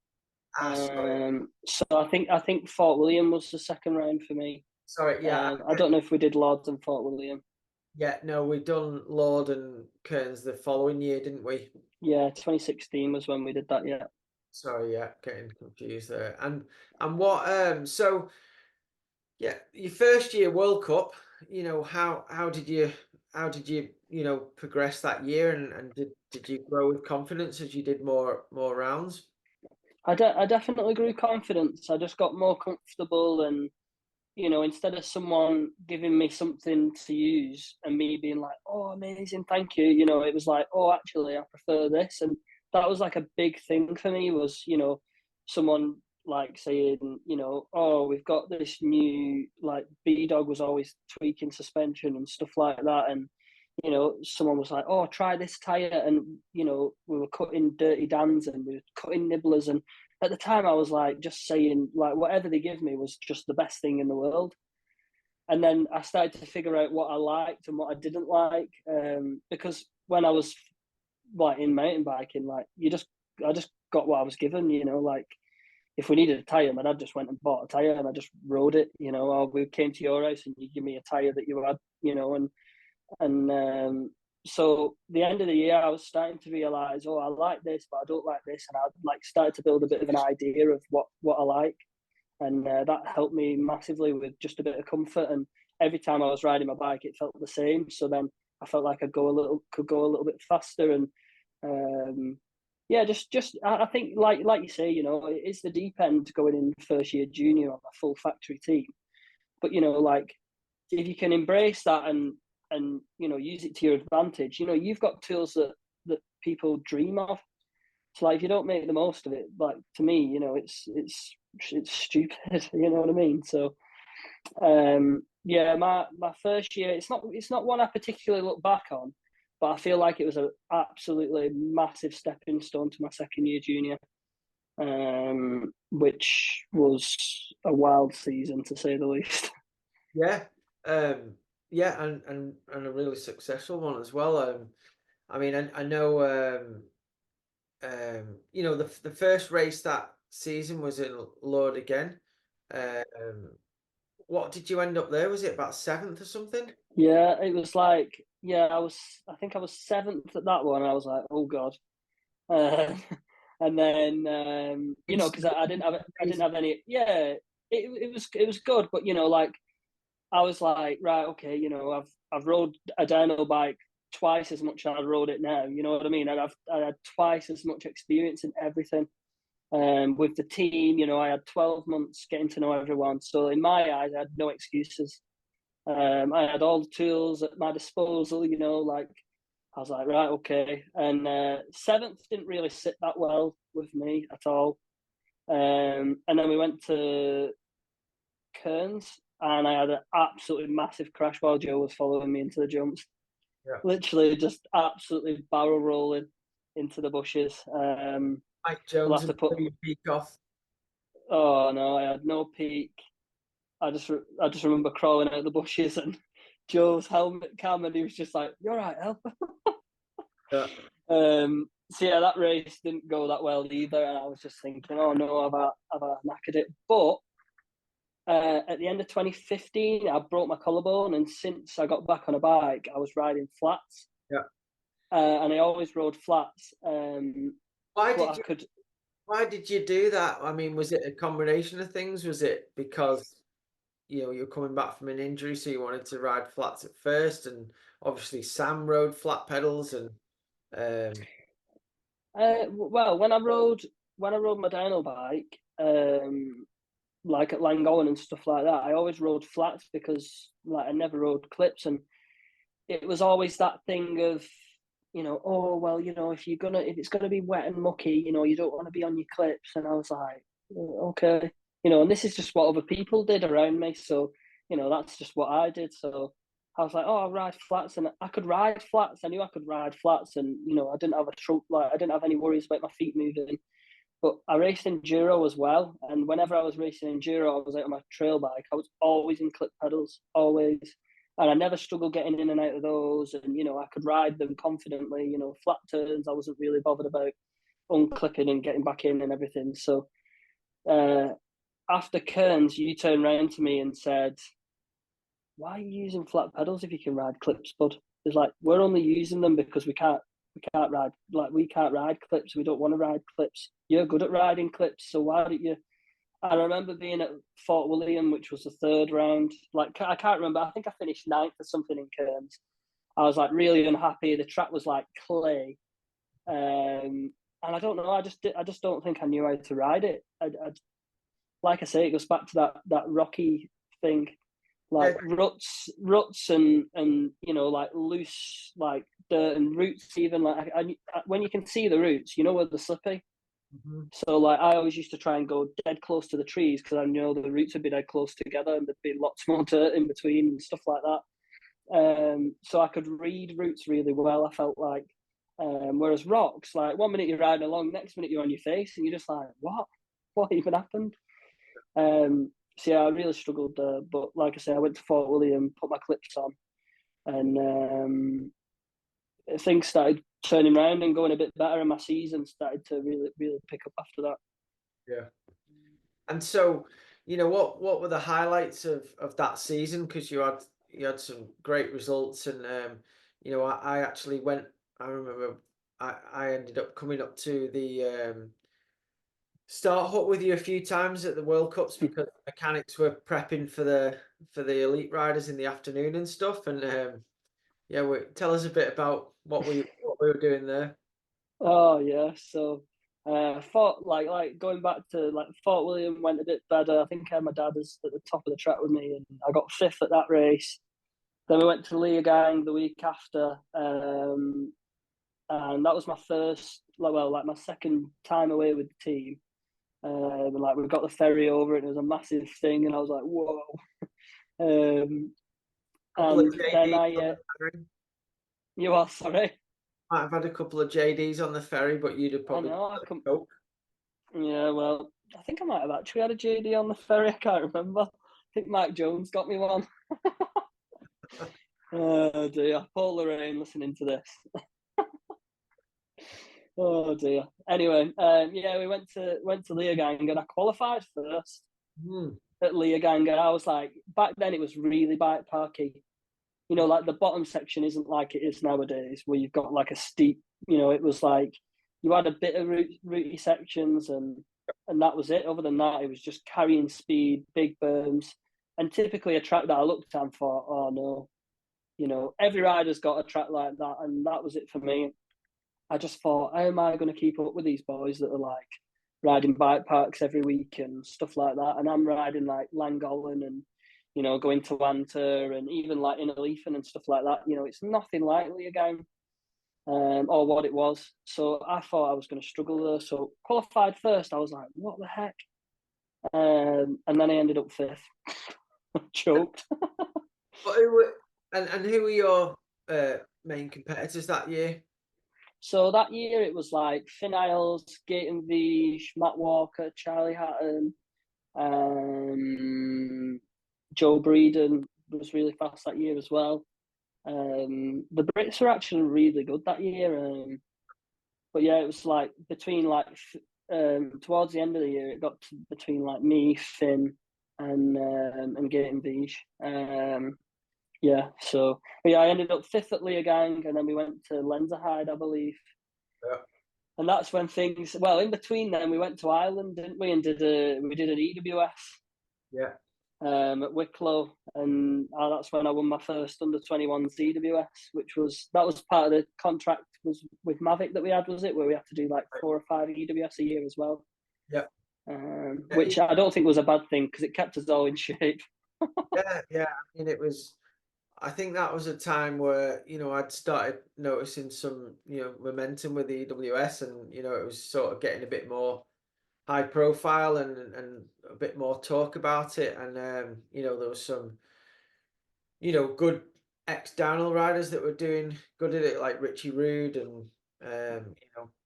Ah, sorry, So I think Fort William was the second round for me. sorry, yeah, I don't know if we did Lords and Fort William. yeah. No, we done Lord and Cairns the following year, didn't we? Yeah, 2016 was when we did that. Yeah. Sorry, yeah, getting confused there. And what so yeah, your first year World Cup, how did you progress that year, and did you grow with confidence as you did more rounds? I definitely grew confidence. I just got more comfortable, and instead of someone giving me something to use and me being like, "Oh, amazing, thank you," it was like, "Oh, actually, I prefer this," and that was like a big thing for me. Was someone like saying, "Oh, we've got this new like B Dog was always tweaking suspension and stuff like that," and someone was like, "Oh, try this tire," and we were cutting dirty Dans and we were cutting nibblers, and at the time I was like just saying like whatever they give me was just the best thing in the world. And then I started to figure out what I liked and what I didn't like, because when I was like in mountain biking, like I just got what I was given, like if we needed a tyre, my dad just went and bought a tyre and I just rode it, or we came to your house and you give me a tyre that you had, and so the end of the year I was starting to realise, I like this, but I don't like this, and I like started to build a bit of an idea of what I like, and that helped me massively with just a bit of comfort. And every time I was riding my bike, it felt the same. So then I felt like could go a little bit faster, and yeah, just I think like you say, it's the deep end going in first year junior on a full factory team, but like if you can embrace that and use it to your advantage, you've got tools that people dream of. So like if you don't make the most of it, like to me, it's stupid. You know what I mean? So yeah, my first year, it's not one I particularly look back on, but I feel like it was an absolutely massive stepping stone to my second year junior, which was a wild season to say the least. Yeah, yeah, and a really successful one as well. I mean, I know, the first race that season was in Lord again. Um, what did you end up there? Was it about seventh or something? Yeah, it was like, yeah, I think I was seventh at that one. And I was like, oh God. Uh, and then, because I didn't have any, yeah, it was good. But, like, I was like, right, okay, I've rode a dyno bike twice as much as I rode it now. You know what I mean? I had twice as much experience in everything. With the team, I had 12 months getting to know everyone. So in my eyes, I had no excuses. I had all the tools at my disposal, like I was like, right, okay. And seventh didn't really sit that well with me at all. And then we went to Cairns, and I had an absolutely massive crash while Joe was following me into the jumps. Yeah. Literally just absolutely barrel rolling into the bushes. Mike We'll Jones have to and put. Billy Peak off. Oh no, I had no peak. I just remember crawling out of the bushes and Joe's helmet cam, and he was just like, "You're right, El." Yeah. So yeah, that race didn't go that well either, and I was just thinking, "Oh no, I've knackered it." But at the end of 2015, I broke my collarbone, and since I got back on a bike, I was riding flats, Yeah. and I always rode flats. Why But did I you could, why did you do that? I mean, was it a combination of things? Was it because you're coming back from an injury, so you wanted to ride flats at first, and obviously Sam rode flat pedals, and um, well, when I rode my dyno bike, like at Langowan and stuff like that, I always rode flats because like I never rode clips, and it was always that thing of, oh well, if it's gonna be wet and mucky, you don't want to be on your clips. And I was like, "Oh, okay, and this is just what other people did around me, so that's just what I did." So I was like, oh, I'll ride flats, and I could ride flats. I knew I could ride flats, and I didn't have I didn't have any worries about my feet moving. But I raced enduro as well, and whenever I was racing enduro, I was out on my trail bike. I was always in clip pedals, always, and I never struggled getting in and out of those. And I could ride them confidently. Flat turns, I wasn't really bothered about unclipping and getting back in and everything. So uh, after Cairns, you turned around to me and said, "Why are you using flat pedals if you can ride clips, bud?" It's like, we're only using them because we can't ride clips. We don't want to ride clips. You're good at riding clips, so why don't you? I remember being at Fort William, which was the third round. Like, I can't remember. I think I finished ninth or something in Cairns. I was like really unhappy. The track was like clay, and I don't know. I just don't think I knew how to ride it. Like I say, it goes back to that rocky thing, yeah, like ruts and like loose like dirt and roots. Even like when you can see the roots, where they're slippy. mhm. So like I always used to try and go dead close to the trees because I know the roots would be dead close together and there'd be lots more dirt in between and stuff like that. So I could read roots really well. I felt like, whereas rocks, like one minute you're riding along, next minute you're on your face, and you're just like, what even happened? So yeah, I really struggled there. But like I say, I went to Fort William, put my clips on, and things started turning around and going a bit better, and my season started to really, really pick up after that. Yeah. And so, what were the highlights of that season? Because you had some great results, and I actually went. I remember I ended up coming up to the start hut with you a few times at the World Cups because the mechanics were prepping for the elite riders in the afternoon and stuff. And yeah, tell us a bit about what we were doing there. Oh yeah, so Fort like going back to like Fort William went a bit better. I think my dad was at the top of the track with me, and I got fifth at that race. Then we went to Leogang the week after, and that was my first, like my second time away with the team. And like we got the ferry over, and it was a massive thing, and I was like, whoa. Couple of And then JDs on the ferry. you are sorry. Might have had a couple of JDs on the ferry, but you'd have I probably know I got a come. Coke. Yeah, well, I think I might have actually had a JD on the ferry. I can't remember. I think Mike Jones got me one. Oh dear, Paul Lorraine listening to this. Oh dear. Anyway, yeah, we went to Leogang and I qualified first Hmm. at Leogang, and I was like, back then it was really bike parky. Like the bottom section isn't like it is nowadays, where you've got like a steep. It was like you had a bit of rooty sections, and that was it. Other than that, it was just carrying speed, big berms, and typically a track that I looked at and thought, oh no, every rider's got a track like that, and that was it for me. I just thought, how am I going to keep up with these boys that are like riding bike parks every week and stuff like that? And I'm riding like Llangollen and, going to Wanter and even like Innerleithen and stuff like that. It's nothing like Leogang or what it was. So I thought I was going to struggle there. So qualified first, I was like, what the heck? And then I ended up fifth. Choked. But who were your main competitors that year? So that year it was like Finn Isles, Gaten Viege, Matt Walker, Charlie Hatton, Joe Breeden was really fast that year as well. The Brits were actually really good that year. But yeah, it was like between like towards the end of the year, it got to between like me, Finn, and Gaten Viege. Yeah, so but yeah, I ended up fifth at Leogang, and then we went to Lenzerheide, I believe. Yeah. And that's when things. Well, in between then, we went to Ireland, didn't we? And we did an EWS Yeah. at Wicklow, and that's when I won my first under-21s EWS, that was part of the contract was with Mavic that we had, was it? Where we had to do like 4 or 5 EWS a year as well. Yeah. Which I don't think was a bad thing because it kept us all in shape. Yeah. Yeah. I mean, I think that was a time where, I'd started noticing some, momentum with the EWS, and, it was sort of getting a bit more high profile and a bit more talk about it. And, there was some, good ex-downhill riders that were doing good at it, like Richie Rude and,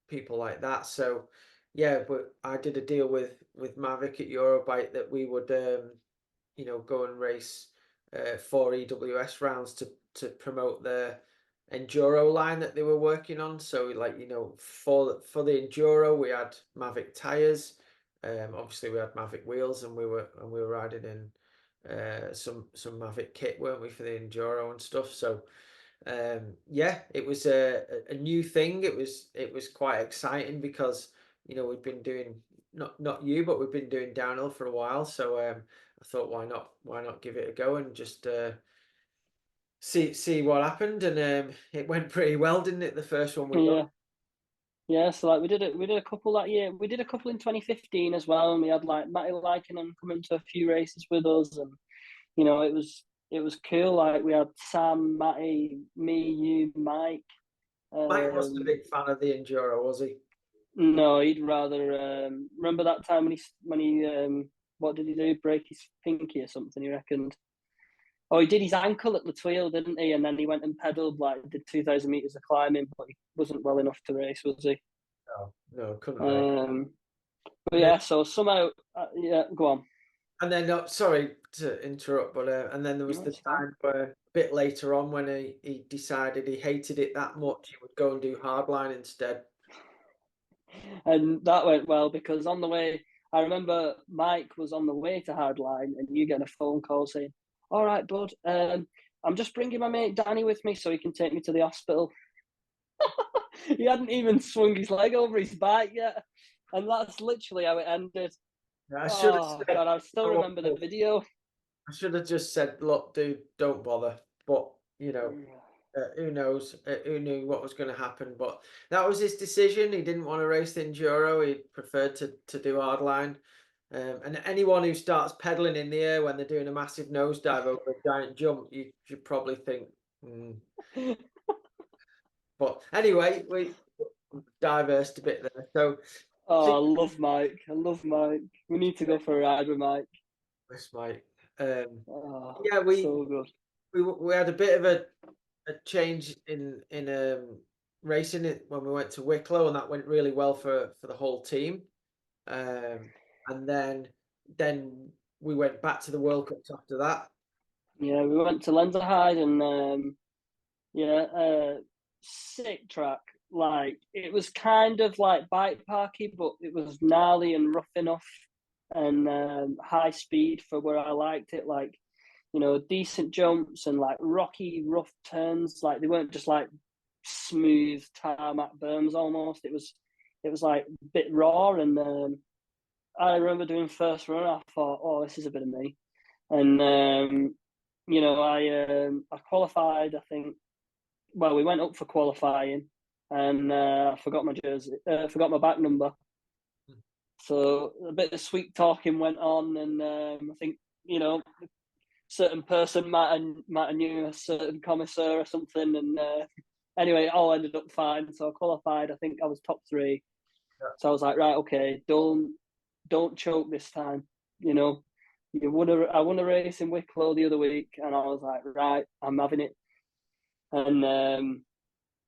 people like that. So, yeah, but I did a deal with Mavic at Eurobike that we would, go and race 4 EWS rounds to promote the enduro line that they were working on. So like, for the enduro we had Mavic tires. Obviously we had Mavic wheels, and we were riding in some Mavic kit, weren't we, for the enduro and stuff. So yeah, it was a new thing. It was quite exciting because we'd been doing, not you, but we've been doing downhill for a while. So I thought, why not give it a go and just see what happened. And it went pretty well, didn't it? The first one we done. Yeah. Yeah, so like we did a couple that year. We did a couple in 2015 as well, and we had like Matty Likinen coming to a few races with us, and it was cool. Like we had Sam, Matty, me, you, Mike. Mike wasn't a Um, big fan of the enduro, was he? no, he'd rather remember that time when he what did he do? Break his pinky or something? He reckoned. Oh, he did his ankle at the Tweel, didn't he? And then he went and pedalled like did 2,000 meters of climbing, but he wasn't well enough to race, was he? No, no, couldn't race. Um, but And then, yeah, so somehow, yeah, go on. sorry to interrupt, but and then there was No, the it's fine. time where a bit later on when he decided he hated it that much, he would go and do hardline instead. And that went well because on the way, I remember Mike was on the way to Hardline, and you get a phone call saying, "All right, bud, I'm just bringing my mate Danny with me so he can take me to the hospital." He hadn't even swung his leg over his bike yet, and that's literally how it ended. Yeah, I should have Oh said, God, I still "Oh, remember the video. I should have just said, look, dude, don't bother." But you know, who knows? Who knew what was going to happen? But that was his decision. He didn't want to race the enduro. He preferred to do hardline. And anyone who starts pedaling in the air when they're doing a massive nosedive over a giant jump, you should probably think. But anyway, we diversed a bit there. So Oh, I love Mike. I love Mike. We need to go for a ride with Mike. this might. Um, Oh, yeah, so good. we had a bit of a change in racing it when we went to Wicklow, and that went really well for the whole team. And then we went back to the World Cups after that. Yeah, we went to Lenzerheide and yeah, sick track. Like it was kind of like bike parky, but it was gnarly and rough enough and high speed for where I liked it. Like, you know, decent jumps and like rocky, rough turns. Like they weren't just like smooth tarmac berms almost. It was like a bit raw and I remember doing first run. I thought, oh, this is a bit of me, and you know, I qualified. I think. Well, we went up for qualifying, and I forgot my jersey. Forgot my back number. So a bit of sweet talking went on, and I think you know, certain person might have knew a certain commissaire or something, and anyway, it all ended up fine. So I qualified. I think I was top 3. Yeah. So I was like, right, okay, don't choke this time. You know, I won a race in Wicklow the other week, and I was like, right, I'm having it. And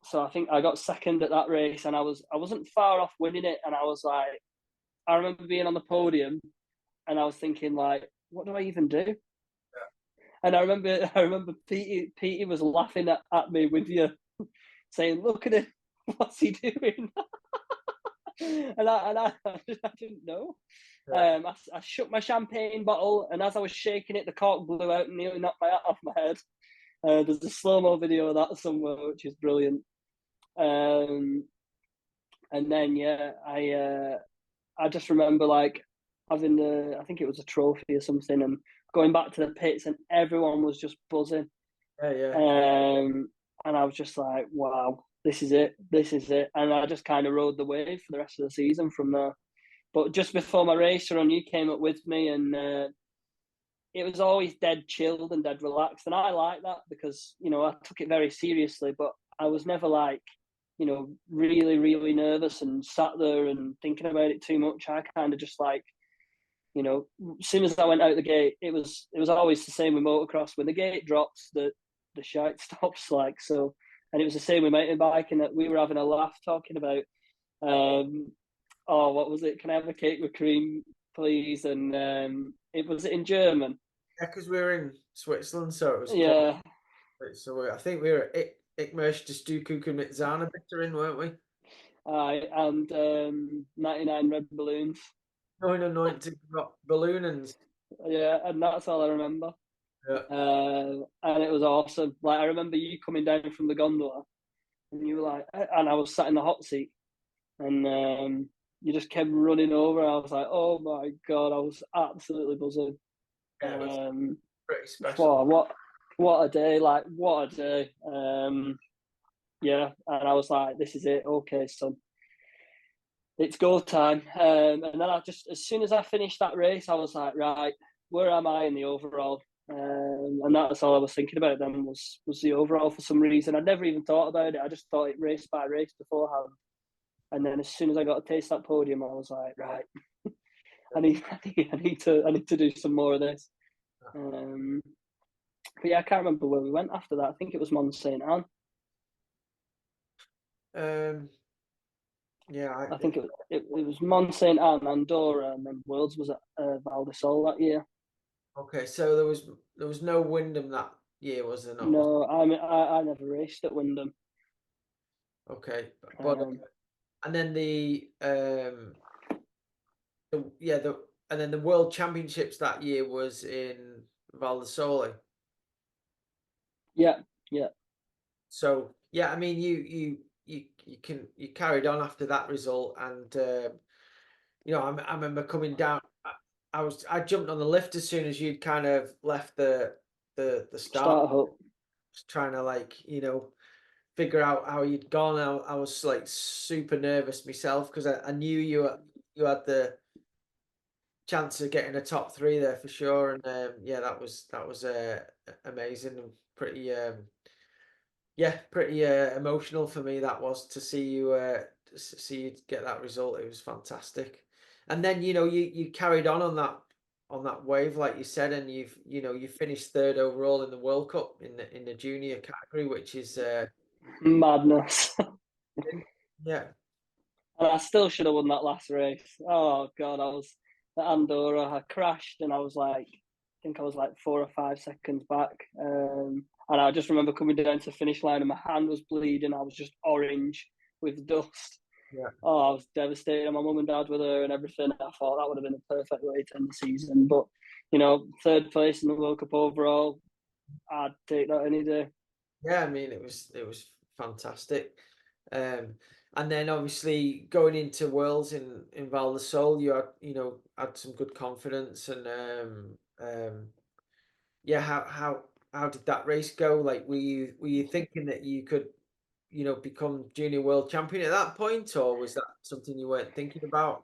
so I think I got second at that race, and I wasn't far off winning it. And I was like, I remember being on the podium, and I was thinking like, what do I even do? And I remember Petey was laughing at me with you, saying, "Look at him, what's he doing?" I didn't know. Yeah. I shook my champagne bottle, and as I was shaking it, the cork blew out and nearly knocked my hat off my head. There's a slow mo video of that somewhere, which is brilliant. And then yeah, I just remember like having I think it was a trophy or something, and going back to the pits, and everyone was just buzzing. Yeah. And I was just like, wow, this is it, and I just kind of rode the wave for the rest of the season from there. But just before my race run, you came up with me, and it was always dead chilled and dead relaxed, and I like that because you know I took it very seriously, but I was never like, you know, really really nervous and sat there and thinking about it too much. I kind of just like, you know, as soon as I went out the gate, it was always the same with motocross. When the gate drops, the shite stops. Like so, and it was the same with mountain biking. That we were having a laugh talking about. Oh, what was it? Can I have a cake with cream, please? And it was in German. Yeah, because we were in Switzerland, so it was quite. Yeah, So I think we were at Ich möchte Stuku mit Zana bitter in, weren't we? and 99 red balloons. 99 got balloons. Yeah, and that's all I remember. Yeah. And it was awesome. Like I remember you coming down from the gondola, and you were like, and I was sat in the hot seat, and you just kept running over. I was like, oh my god, I was absolutely buzzing. Yeah, it was pretty special. Oh, what a day! Like what a day. Yeah, and I was like, this is it. Okay, son, it's go time. And then I just, as soon as I finished that race, I was like, right, where am I in the overall? And that's all I was thinking about then was the overall for some reason. I'd never even thought about it. I just thought it race by race beforehand. And then as soon as I got a taste that podium, I was like, right, I need to do some more of this. But yeah, I can't remember where we went after that. I think it was Mont Saint Anne. Yeah, I think it was Mont Saint Anne, Andorra, and then Worlds was at Val di Sol that year. okay. So there was no Wyndham that year, was there not? No, I never raced at Wyndham. Okay, but and then and then the World Championships that year was in Val di Sole. Yeah, yeah. So yeah, I mean, you carried on after that result, and I remember coming down. I jumped on the lift as soon as you'd kind of left the start, Start up. trying to figure out how you'd gone. I was like super nervous myself because I knew you had the chance of getting a top three there for sure, and yeah, that was amazing and pretty yeah, pretty emotional for me. That was to see you get that result. It was fantastic. And then you carried on that wave like you said, and you finished third overall in the World Cup in the junior category, which is Madness. yeah, And I still should have won that last race. Oh god, I was at Andorra. I crashed, and I was like, I think I was like 4 or 5 seconds back. And I just remember coming down to the finish line, and my hand was bleeding. I was just orange with dust. yeah. Oh, I was devastated. And my mum and dad were there and everything. I thought that would have been a perfect way to end the season. But third place in the World Cup overall, I'd take that any day. Yeah, I mean it was fantastic. Um, and then obviously going into Worlds in Val di Sole, you had some good confidence and yeah, how did that race go? Like were you thinking that you could, become junior world champion at that point, or was that something you weren't thinking about?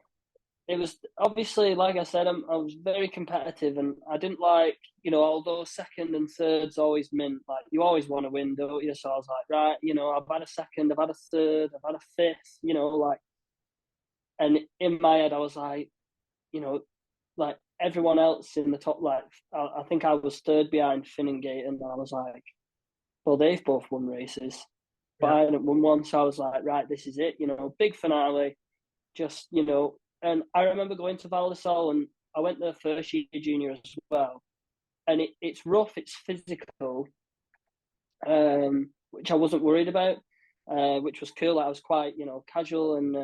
It was obviously, like I said, I was very competitive, and I didn't like, although second and third's always meant like you always want to win, don't you? So I was like, right, I've had a second, I've had a third, I've had a fifth, like, and in my head I was like, you know, like everyone else in the top, like I think I was third behind Finn and Gate, and I was like, well, they've both won races, but Yeah, I hadn't won one, so I was like, right, this is it, big finale, just and I remember going to Val di Sole, and I went there first year junior as well, and it's rough, it's physical, which I wasn't worried about, which was cool. I was quite casual, and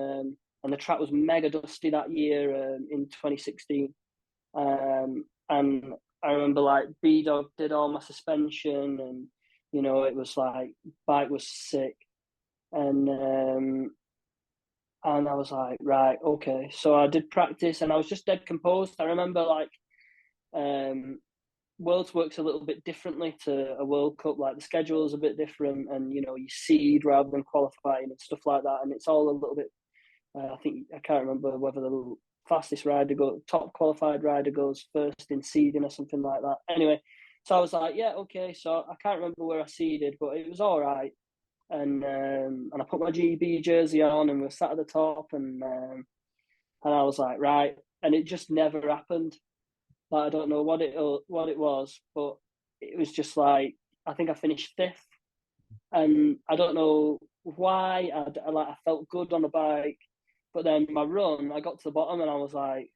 the track was mega dusty that year in 2016, and I remember like B Dog did all my suspension, and it was like bike was sick, and and I was like, right, okay. So I did practice, and I was just dead composed. I remember like um, Worlds works a little bit differently to a World Cup. Like the schedule is a bit different, and you seed rather than qualifying and stuff like that. And it's all a little bit. I think I can't remember whether the fastest rider top qualified rider goes first in seeding or something like that. Anyway, so I was like, yeah, okay. So I can't remember where I seeded, but it was all right. And I put my GB jersey on, and we sat at the top, and I was like, right, and it just never happened. Like I don't know what it was, but it was just like I think I finished fifth, and I don't know why. I felt good on the bike, but then my run, I got to the bottom, and I was like,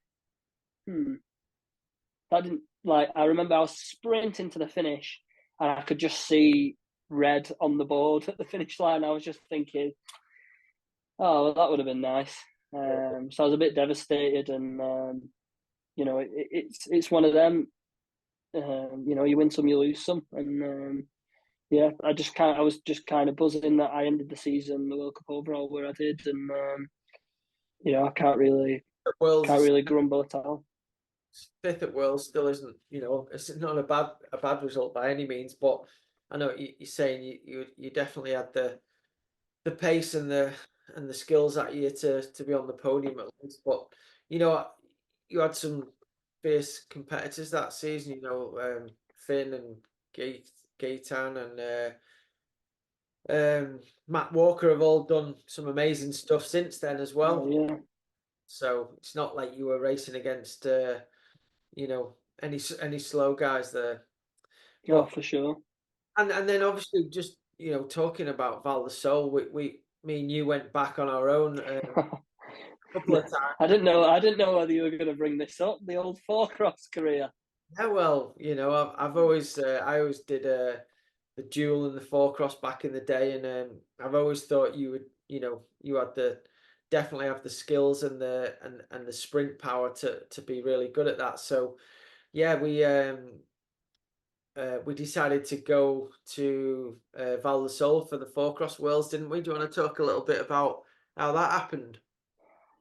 that didn't like. I remember I was sprinting to the finish, and I could just see red on the board at the finish line. I was just thinking, oh, well, that would have been nice. So I was a bit devastated, and it's one of them. You win some, you lose some, and yeah, I was just kind of buzzing that I ended the season, the World Cup overall, where I did, and I Worlds can't is really grumble at all. fifth at Worlds still isn't, it's not a bad result by any means, but I know what you're saying you definitely had the pace and the skills that year to be on the podium at least. But you know, you had some fierce competitors that season. Finn and Gaetan and Matt Walker have all done some amazing stuff since then as Oh well. yeah, So it's not like you were racing against you know any slow guys there. oh But for sure. and then obviously just talking about Val di Sole, we me and you went back on our own couple Yeah, of times. I didn't know whether you were going to bring this up. The old four cross career. Yeah, well, I've always I always did the dual and the four cross back in the day, and I've always thought you would, you had the definitely have the skills and the sprint power to be really good at that. So yeah, we decided to go to Val di Sole for the four cross worlds, didn't we? Do you want to talk a little bit about how that happened?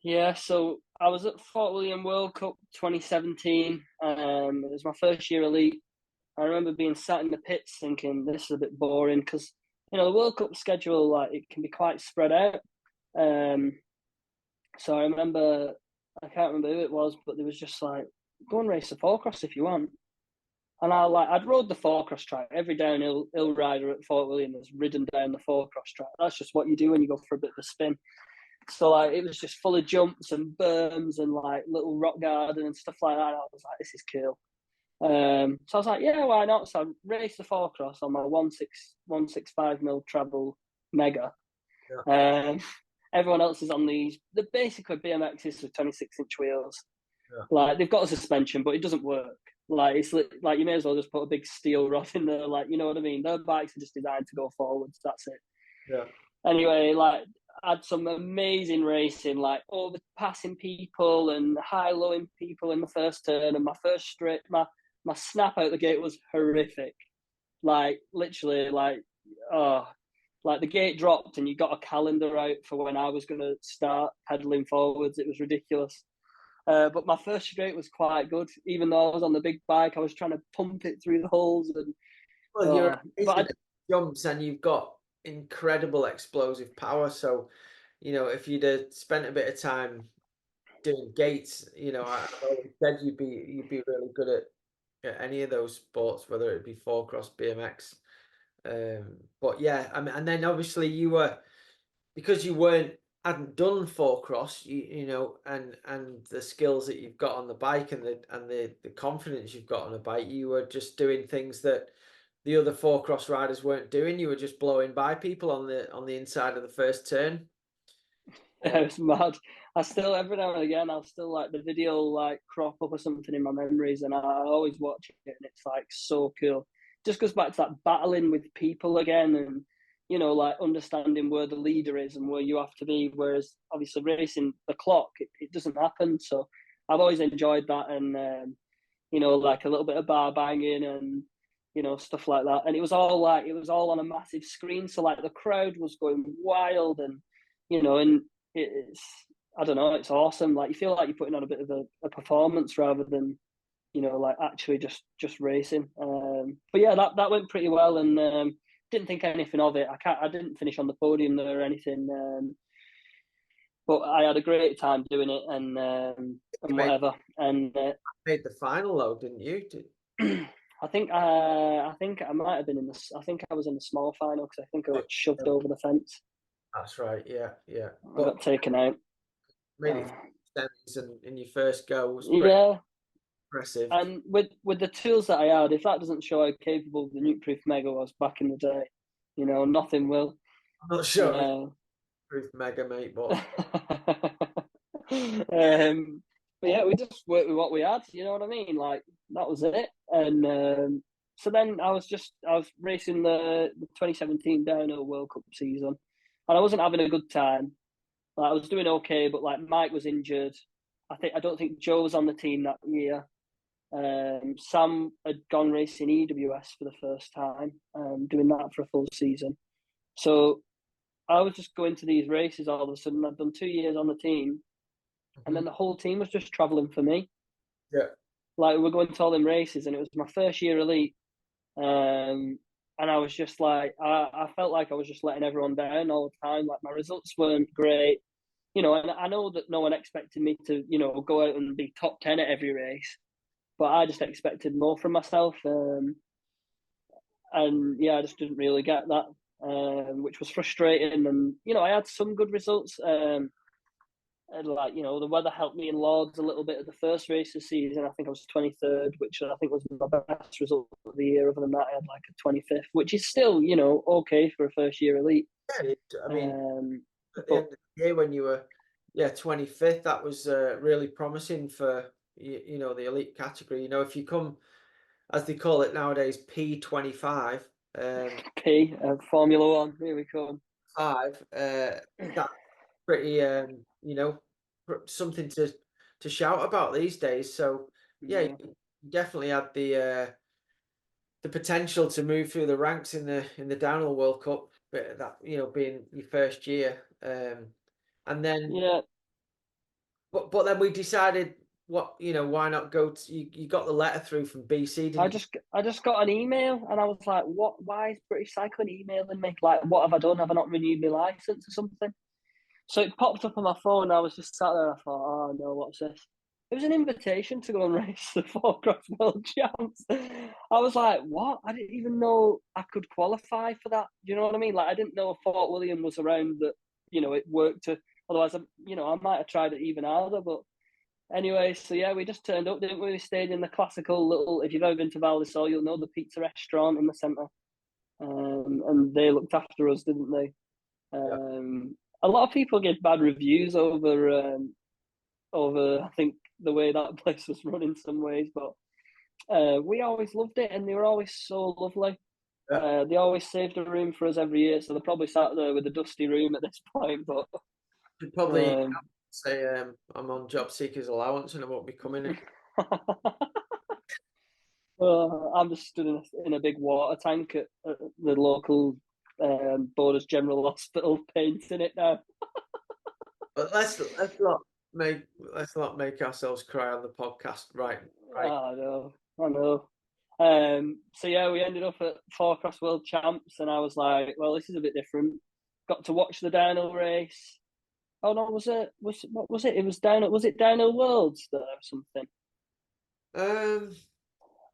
Yeah, so I was at Fort William World Cup 2017. It was my first year elite. I remember being sat in the pits thinking this is a bit boring because the World Cup schedule, like, it can be quite spread out. Um, so I remember, I can't remember who it was, but there was just like, go and race the four cross if you want. And I'd rode the four cross track. Every downhill rider at Fort William has ridden down the four cross track. That's just what you do when you go for a bit of a spin. So like it was just full of jumps and berms and like little rock garden and stuff like that. And I was like, this is cool. So I was like, yeah, why not? So I raced the four cross on my 165 mil travel mega. Yeah. Everyone else is on they're basically BMXs with 26-inch wheels. Yeah. Like they've got a suspension, but it doesn't work. Like it's like you may as well just put a big steel rod in there. Like, you know what I mean? Their bikes are just designed to go forwards. That's it. Yeah. Anyway, like I had some amazing racing, like overpassing people and high-lowing people in the first turn. And my first straight, my snap out the gate was horrific. Like literally, like the gate dropped and you got a calendar out for when I was going to start pedaling forwards. It was ridiculous. But my first straight was quite good, even though I was on the big bike. I was trying to pump it through the holes, and Well, you're amazing but at jumps and you've got incredible explosive power. So, if you'd have spent a bit of time doing gates, I've always said you'd be really good at any of those sports, whether it be four cross, BMX. But yeah, I mean, and then obviously because you hadn't done four cross, and the skills that you've got on the bike and the confidence you've got on a bike, you were just doing things that the other four cross riders weren't doing. You were just blowing by people on the inside of the first turn. it was mad. I still, every now and again, I'll still like the video like crop up or something in my memories, and I always watch it, and it's like so cool. Just goes back to that battling with people again, and like understanding where the leader is and where you have to be. Whereas obviously racing the clock, it doesn't happen. So I've always enjoyed that, and like a little bit of bar banging and stuff like that. And it was all on a massive screen, so like the crowd was going wild, and and it's, I don't know, it's awesome. Like you feel like you're putting on a bit of a performance rather than like actually just racing. But yeah, that went pretty well, and didn't think anything of it. I didn't finish on the podium there or anything, but I had a great time doing it, and You made whatever. And made the final though, didn't you? I think I might have been I think I was in the small final because I think I got shoved over the fence. That's right. Yeah, yeah. I But got taken out. made it semis and in your first go was pretty Yeah, impressive. and with the tools that I had, if that doesn't show how capable the Nukeproof Mega was back in the day, nothing will. I'm not sure if Uh, Ruth Mega mate, but but yeah, we just worked with what we had. You know what I mean? Like that was it. And so then I was racing the 2017 downhill World Cup season, and I wasn't having a good time. Like, I was doing okay, but like Mike was injured. I don't think Joe was on the team that year. Sam had gone racing EWS for the first time, doing that for a full season. So I was just going to these races all of a sudden. I'd done 2 years on the team, and then the whole team was just traveling for me. yeah, Like we're going to all them races, and it was my first year elite. And I was just like, I felt like I was just letting everyone down all the time. Like my results weren't great, and I know that no one expected me to, go out and be top 10 at every race, but I just expected more from myself. And yeah, I just didn't really get that, which was frustrating. And, I had some good results. And like, the weather helped me in Lords a little bit at the first race of the season. I think I was 23rd, which I think was my best result of the year. Other than that, I had like a 25th, which is still, okay for a first year elite. yeah. I mean, at the But end of the year when you were 25th, that was really promising for the elite category. If you come, as they call it nowadays, P25, P, Formula One, here we come. that pretty, you know, something to shout about these days. So yeah, Yeah. you definitely had the potential to move through the ranks in the Downhill World Cup, but that, you know, being your first year, and then Yeah, but then we decided, what, you know, why not go to, you got the letter through from BC, didn't you? I just got an email and I was like, what? Why is British Cycling emailing me? Like, what have I done? Have I not renewed my license or something? So it popped up on my phone. And I was just sat there. And I thought, oh no, what's this? It was an invitation to go and race the Four Cross World Champs. I was like, what? I didn't even know I could qualify for that. Do you know what I mean? Like, I didn't know Fort William was around that, you know, it worked to, otherwise, you know, I might have tried it even harder. But anyway, so yeah, we just turned up, didn't we? We stayed in the classical little, if you've ever been to Val di Sol, you'll know the pizza restaurant in the centre. And they looked after us, didn't they? Yeah. A lot of people give bad reviews over I think the way that place was run in some ways, but we always loved it, and they were always so lovely. Yeah. They always saved a room for us every year, so they're probably sat there with a dusty room at this point. But Should probably um, say, I'm on job seekers allowance and I won't be coming in. I'm just stood in a big water tank at the local Borders General Hospital, painting it now. But let's not make ourselves cry on the podcast, right? Right. I know, I know. So yeah, we ended up at Four Cross World Champs, and I was like, well, this is a bit different. Got to watch the downhill race. Oh no, what was it? It was down. Was it Downhill Worlds there or something? Um,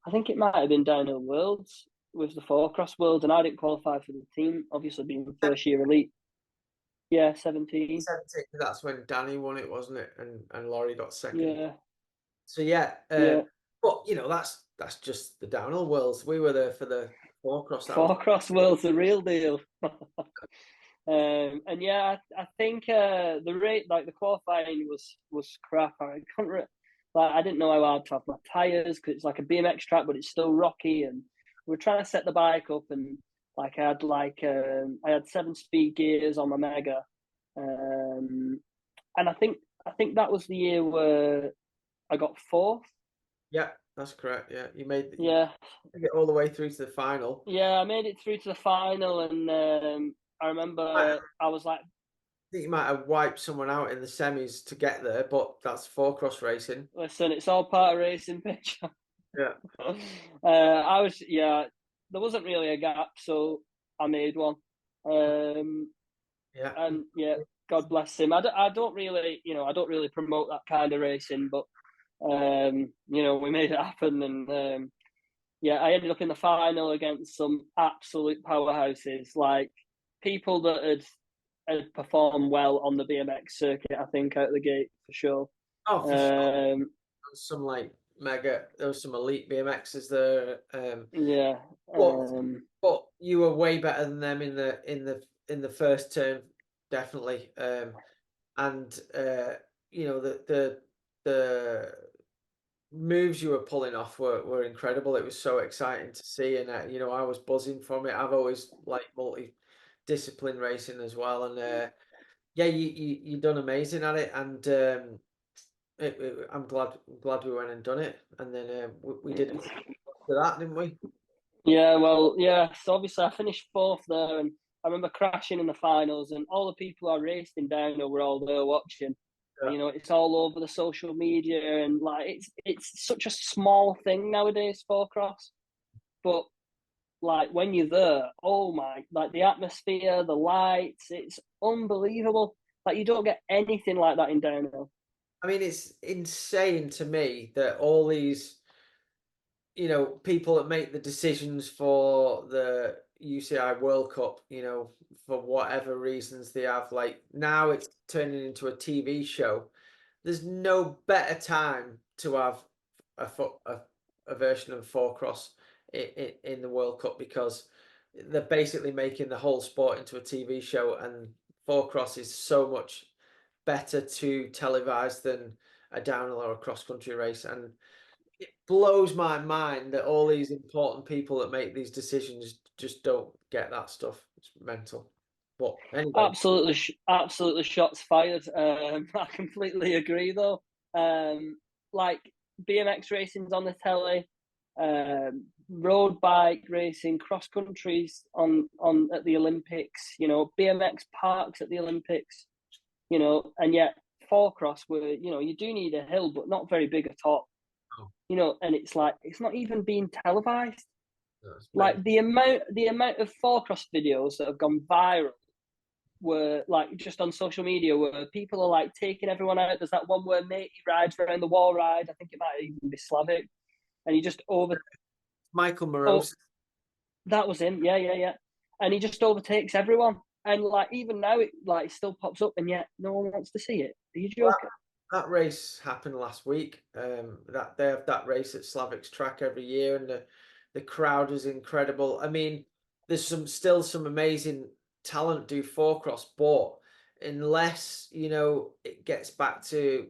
I think it might have been Downhill Worlds with the Four Cross World, and I didn't qualify for the team. Obviously, being first year elite. Yeah, 17. 17, that's when Danny won it, wasn't it? And Laurie got second. Yeah, So yeah, yeah. but you know, that's just the downhill worlds. We were there for the four cross. That was Four Cross World's the real deal. And yeah, I think the rate, like the qualifying, was crap. Like I didn't know how hard to have my tires because it's like a BMX track, but it's still rocky. And we are trying to set the bike up, and like I had 7-speed gears on my Mega, and I think that was the year where I got fourth. yeah, that's correct. Yeah, you Yeah, get all the way through to the final. yeah, I made it through to the final, and I I remember I was like, think you might have wiped someone out in the semis to get there, but that's four cross racing. listen, it's all part of racing, pitch. Yeah, I was, yeah, there wasn't really a gap, so I made one. Um, yeah, and yeah, God bless him. I don't really, you know, I don't really promote that kind of racing, but you know, we made it happen, and yeah, I ended up in the final against some absolute powerhouses, like people that had performed well on the BMX circuit. I think out of the gate for sure. oh, for sure. Um, Some like there was some elite BMXs there. yeah. But Um, but you were way better than them in the first term, definitely. And you know, the moves you were pulling off were incredible. It was so exciting to see, and you know, I was buzzing from it. I've always liked multi-discipline racing as well, and yeah, you done amazing at it, and I'm glad we went and done it, and then we did it for that, didn't we? Yeah, well, yeah. So obviously, I finished fourth there, and I remember crashing in the finals, and all the people I raced in downhill were all there watching. Yeah. And, you know, it's all over the social media, and like it's such a small thing nowadays, four cross. But like when you're there, oh my, like the atmosphere, the lights, it's unbelievable. Like you don't get anything like that in downhill. I mean, it's insane to me that all these, you know, people that make the decisions for the UCI World Cup, you know, for whatever reasons they have, like now it's turning into a TV show. There's no better time to have a version of four cross in the World Cup, because they're basically making the whole sport into a TV show, and four cross is so much better to televise than a downhill or a cross country race. And it blows my mind that all these important people that make these decisions just don't get that stuff. It's mental. But anyway, Absolutely, absolutely shots fired. I completely agree, though. Like BMX racing's on the telly, road bike racing, cross countries on at the Olympics. You know, BMX parks at the Olympics. You know, and yet four cross where you do need a hill, but not very big a top. oh, You know, and it's like it's not even being televised. that's Like amazing. the amount of four cross videos that have gone viral were like just on social media where people are like taking everyone out. There's that one where Matey rides around the wall ride. I think it might even be Slavic, and he just over. Michael Oh, Morose. that was him. Yeah, yeah, yeah. And he just overtakes everyone. And like even now, it like still pops up, and yet no one wants to see it. Are you Well, joking? that race happened last week. That they have that race at Slavic's track every year, and the crowd is incredible. I mean, there's still some amazing talent do four cross, but unless it gets back to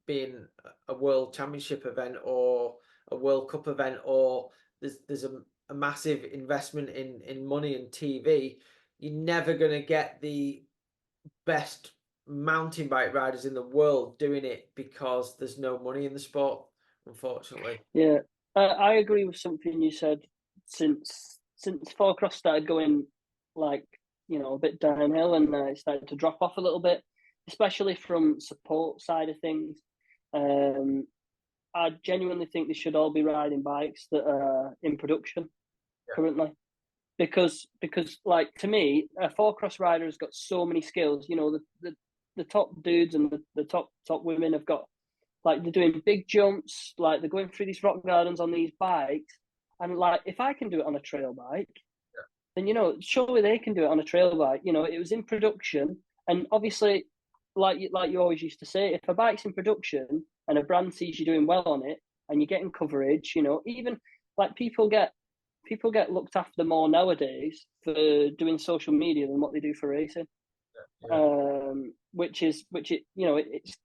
being a world championship event or a World Cup event, or there's a massive investment in money and TV, you're never going to get the best mountain bike riders in the world doing it because there's no money in the sport, unfortunately. Yeah, I agree with something you said. Since Forecross started going like a bit downhill and it started to drop off a little bit, especially from support side of things. Um, I genuinely think they should all be riding bikes that are in production Yeah, currently, because like to me, a Forecross rider has got so many skills. You know, the top dudes and the top women have got like they're doing big jumps, like they're going through these rock gardens on these bikes. And like if I can do it on a trail bike, then surely they can do it on a trail bike. You know, it was in production, and obviously, like you always used to say, if a bike's in production and a brand sees you doing well on it, and you're getting coverage, even like people get looked after more nowadays for doing social media than what they do for racing. yeah,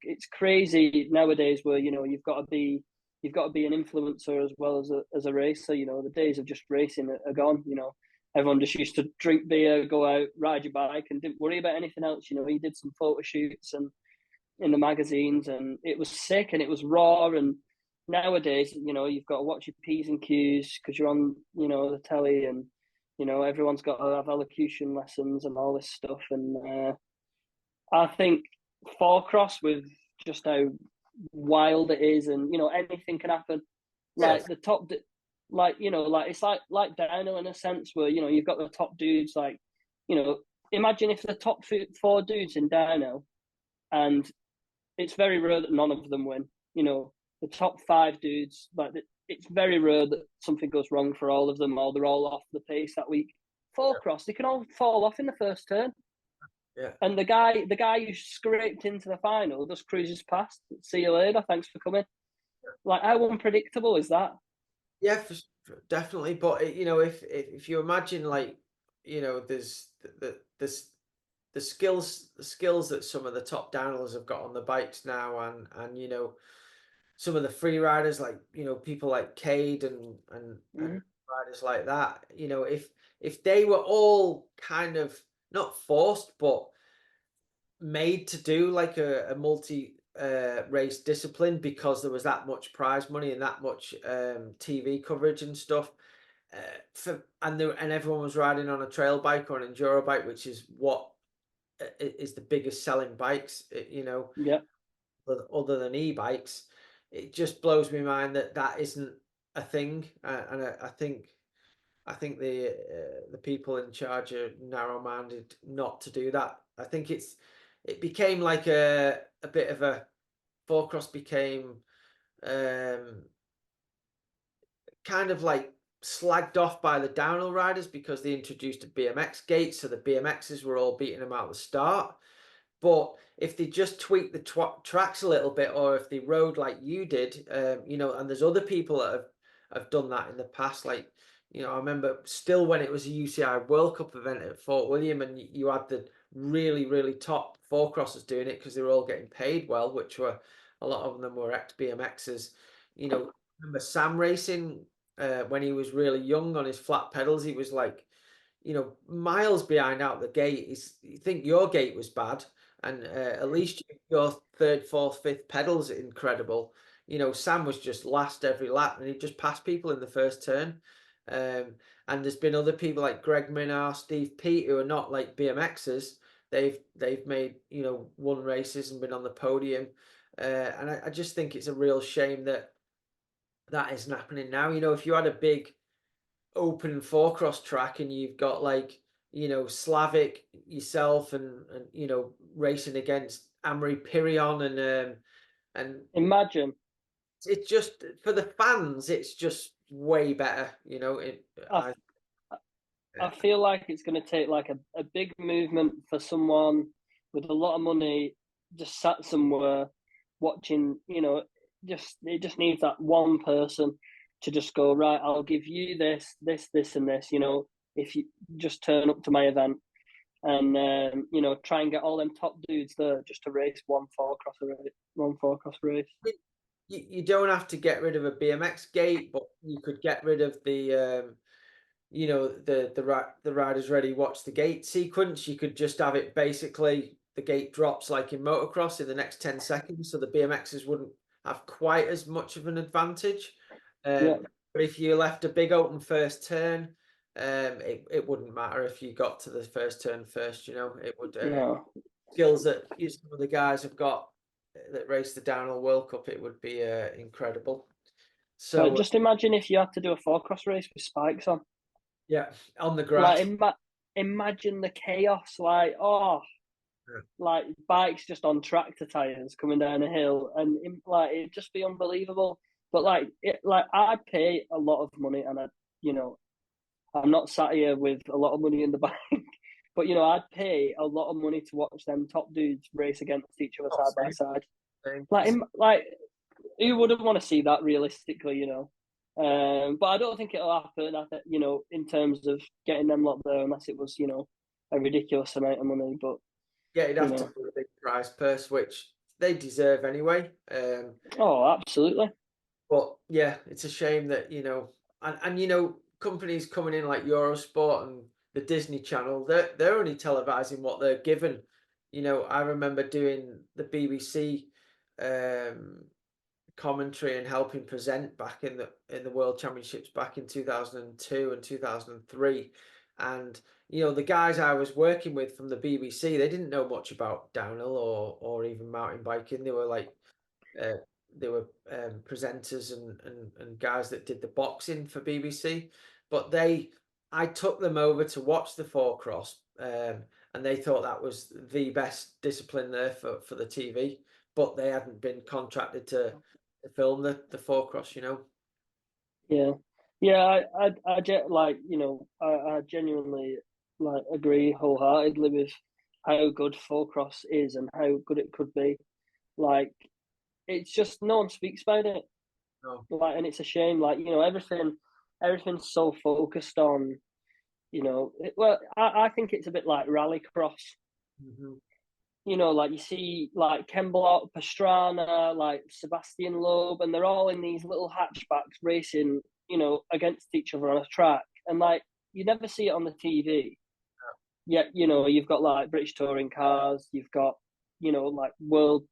It's crazy nowadays where you've got to be an influencer as well as a racer. You know, the days of just racing are gone. You know, everyone just used to drink beer, go out, ride your bike, and didn't worry about anything else. You know, he did some photo shoots and in the magazines, and it was sick and it was raw. And nowadays, you've got to watch your p's and q's because you're on, the telly, and everyone's got to have elocution lessons and all this stuff. And I think four cross with just how wild it is, and anything can happen. yes, Like the top, like it's like downhill in a sense where you've got the top dudes. Like you know, imagine if the top four dudes in downhill, and it's very rare that none of them win. You know, the top five dudes, like it's very rare that something goes wrong for all of them, or they're all off the pace that week. Four cross, they can all fall off in the first turn. yeah, And the guy who scraped into the final just cruises past. See you later. Thanks for coming. Like how unpredictable is that? yeah, definitely. But if you imagine, like, there's the skills that some of the top downhillers have got on the bikes now, and some of the free riders, like people like Cade and Mm-hmm. riders like that. If they were all kind of not forced but made to do like a multi race discipline because there was that much prize money and that much TV coverage and stuff. And everyone was riding on a trail bike or an enduro bike, which is what is the biggest selling bikes. Yeah. Other than e-bikes, it just blows me mind that that isn't a thing. And I think the people in charge are narrow-minded not to do that. I think it became like a bit of a four-cross became um, kind of like slagged off by the downhill riders because they introduced a BMX gate, so the BMXs were all beating them out at the start. But if they just tweak the tracks a little bit, or if they rode like you did, and there's other people that have done that in the past. Like, I remember still when it was a UCI World Cup event at Fort William, and you had the really, really top four crossers doing it because they were all getting paid well, which were a lot of them were ex BMXs. Remember Sam racing when he was really young on his flat pedals, he was like miles behind out the gate. You think your gate was bad, and at least your third, fourth, fifth pedals are incredible. Sam was just last every lap, and he just passed people in the first turn. And there's been other people like Greg Minnar, Steve Peat, who are not like BMXers. They've made won races and been on the podium, and I just think it's a real shame that isn't happening now. If you had a big open four-cross track and you've got like Slavic, yourself, and racing against Amory Pirion, and Imagine. it's just for the fans, it's just way better. I, I feel like it's going to take like a big movement for someone with a lot of money just sat somewhere watching. It just needs that one person to just go, right, I'll give you this, and this. If you just turn up to my event and try and get all them top dudes there just to race one four cross race. You don't have to get rid of a BMX gate, but you could get rid of the the riders ready watch the gate sequence. You could just have it basically the gate drops like in motocross in the next 10 seconds, so the BMXs wouldn't have quite as much of an advantage. But if you left a big open first turn, it wouldn't matter if you got to the first turn first. It would skills that some of the guys have got that race the downhill World Cup, it would be incredible. So just imagine if you had to do a four cross race with spikes on. Yeah, on the grass. Like imagine the chaos. Like like bikes just on tractor tires coming down a hill, and it'd just be unbelievable. But I'd pay a lot of money, and I'm not sat here with a lot of money in the bank, but I'd pay a lot of money to watch them top dudes race against each other side by side. Like who wouldn't want to see that realistically? But I don't think it'll happen. In terms of getting them lot there, unless it was a ridiculous amount of money. But yeah, you'd have to put a big prize purse, which they deserve anyway. Oh, absolutely. But yeah, it's a shame that and companies coming in like Eurosport and the Disney Channel, they're only televising what they're given. I remember doing the BBC commentary and helping present back in the World Championships back in 2002 and 2003, and the guys I was working with from the BBC, they didn't know much about downhill or even mountain biking. They were like presenters and guys that did the boxing for BBC, but I took them over to watch the four cross, and they thought that was the best discipline there for the TV, but they hadn't been contracted to film the four cross. Yeah, I genuinely agree wholeheartedly with how good four cross is and how good it could be. Like, it's just no one speaks about it. No. And it's a shame. Everything's so focused on, I think it's a bit like rallycross. Mm-hmm. You see Ken Block, Pastrana, like Sebastian Loeb, and they're all in these little hatchbacks racing, against each other on a track. And you never see it on the TV. Yet, you've got like British touring cars, you've got, like the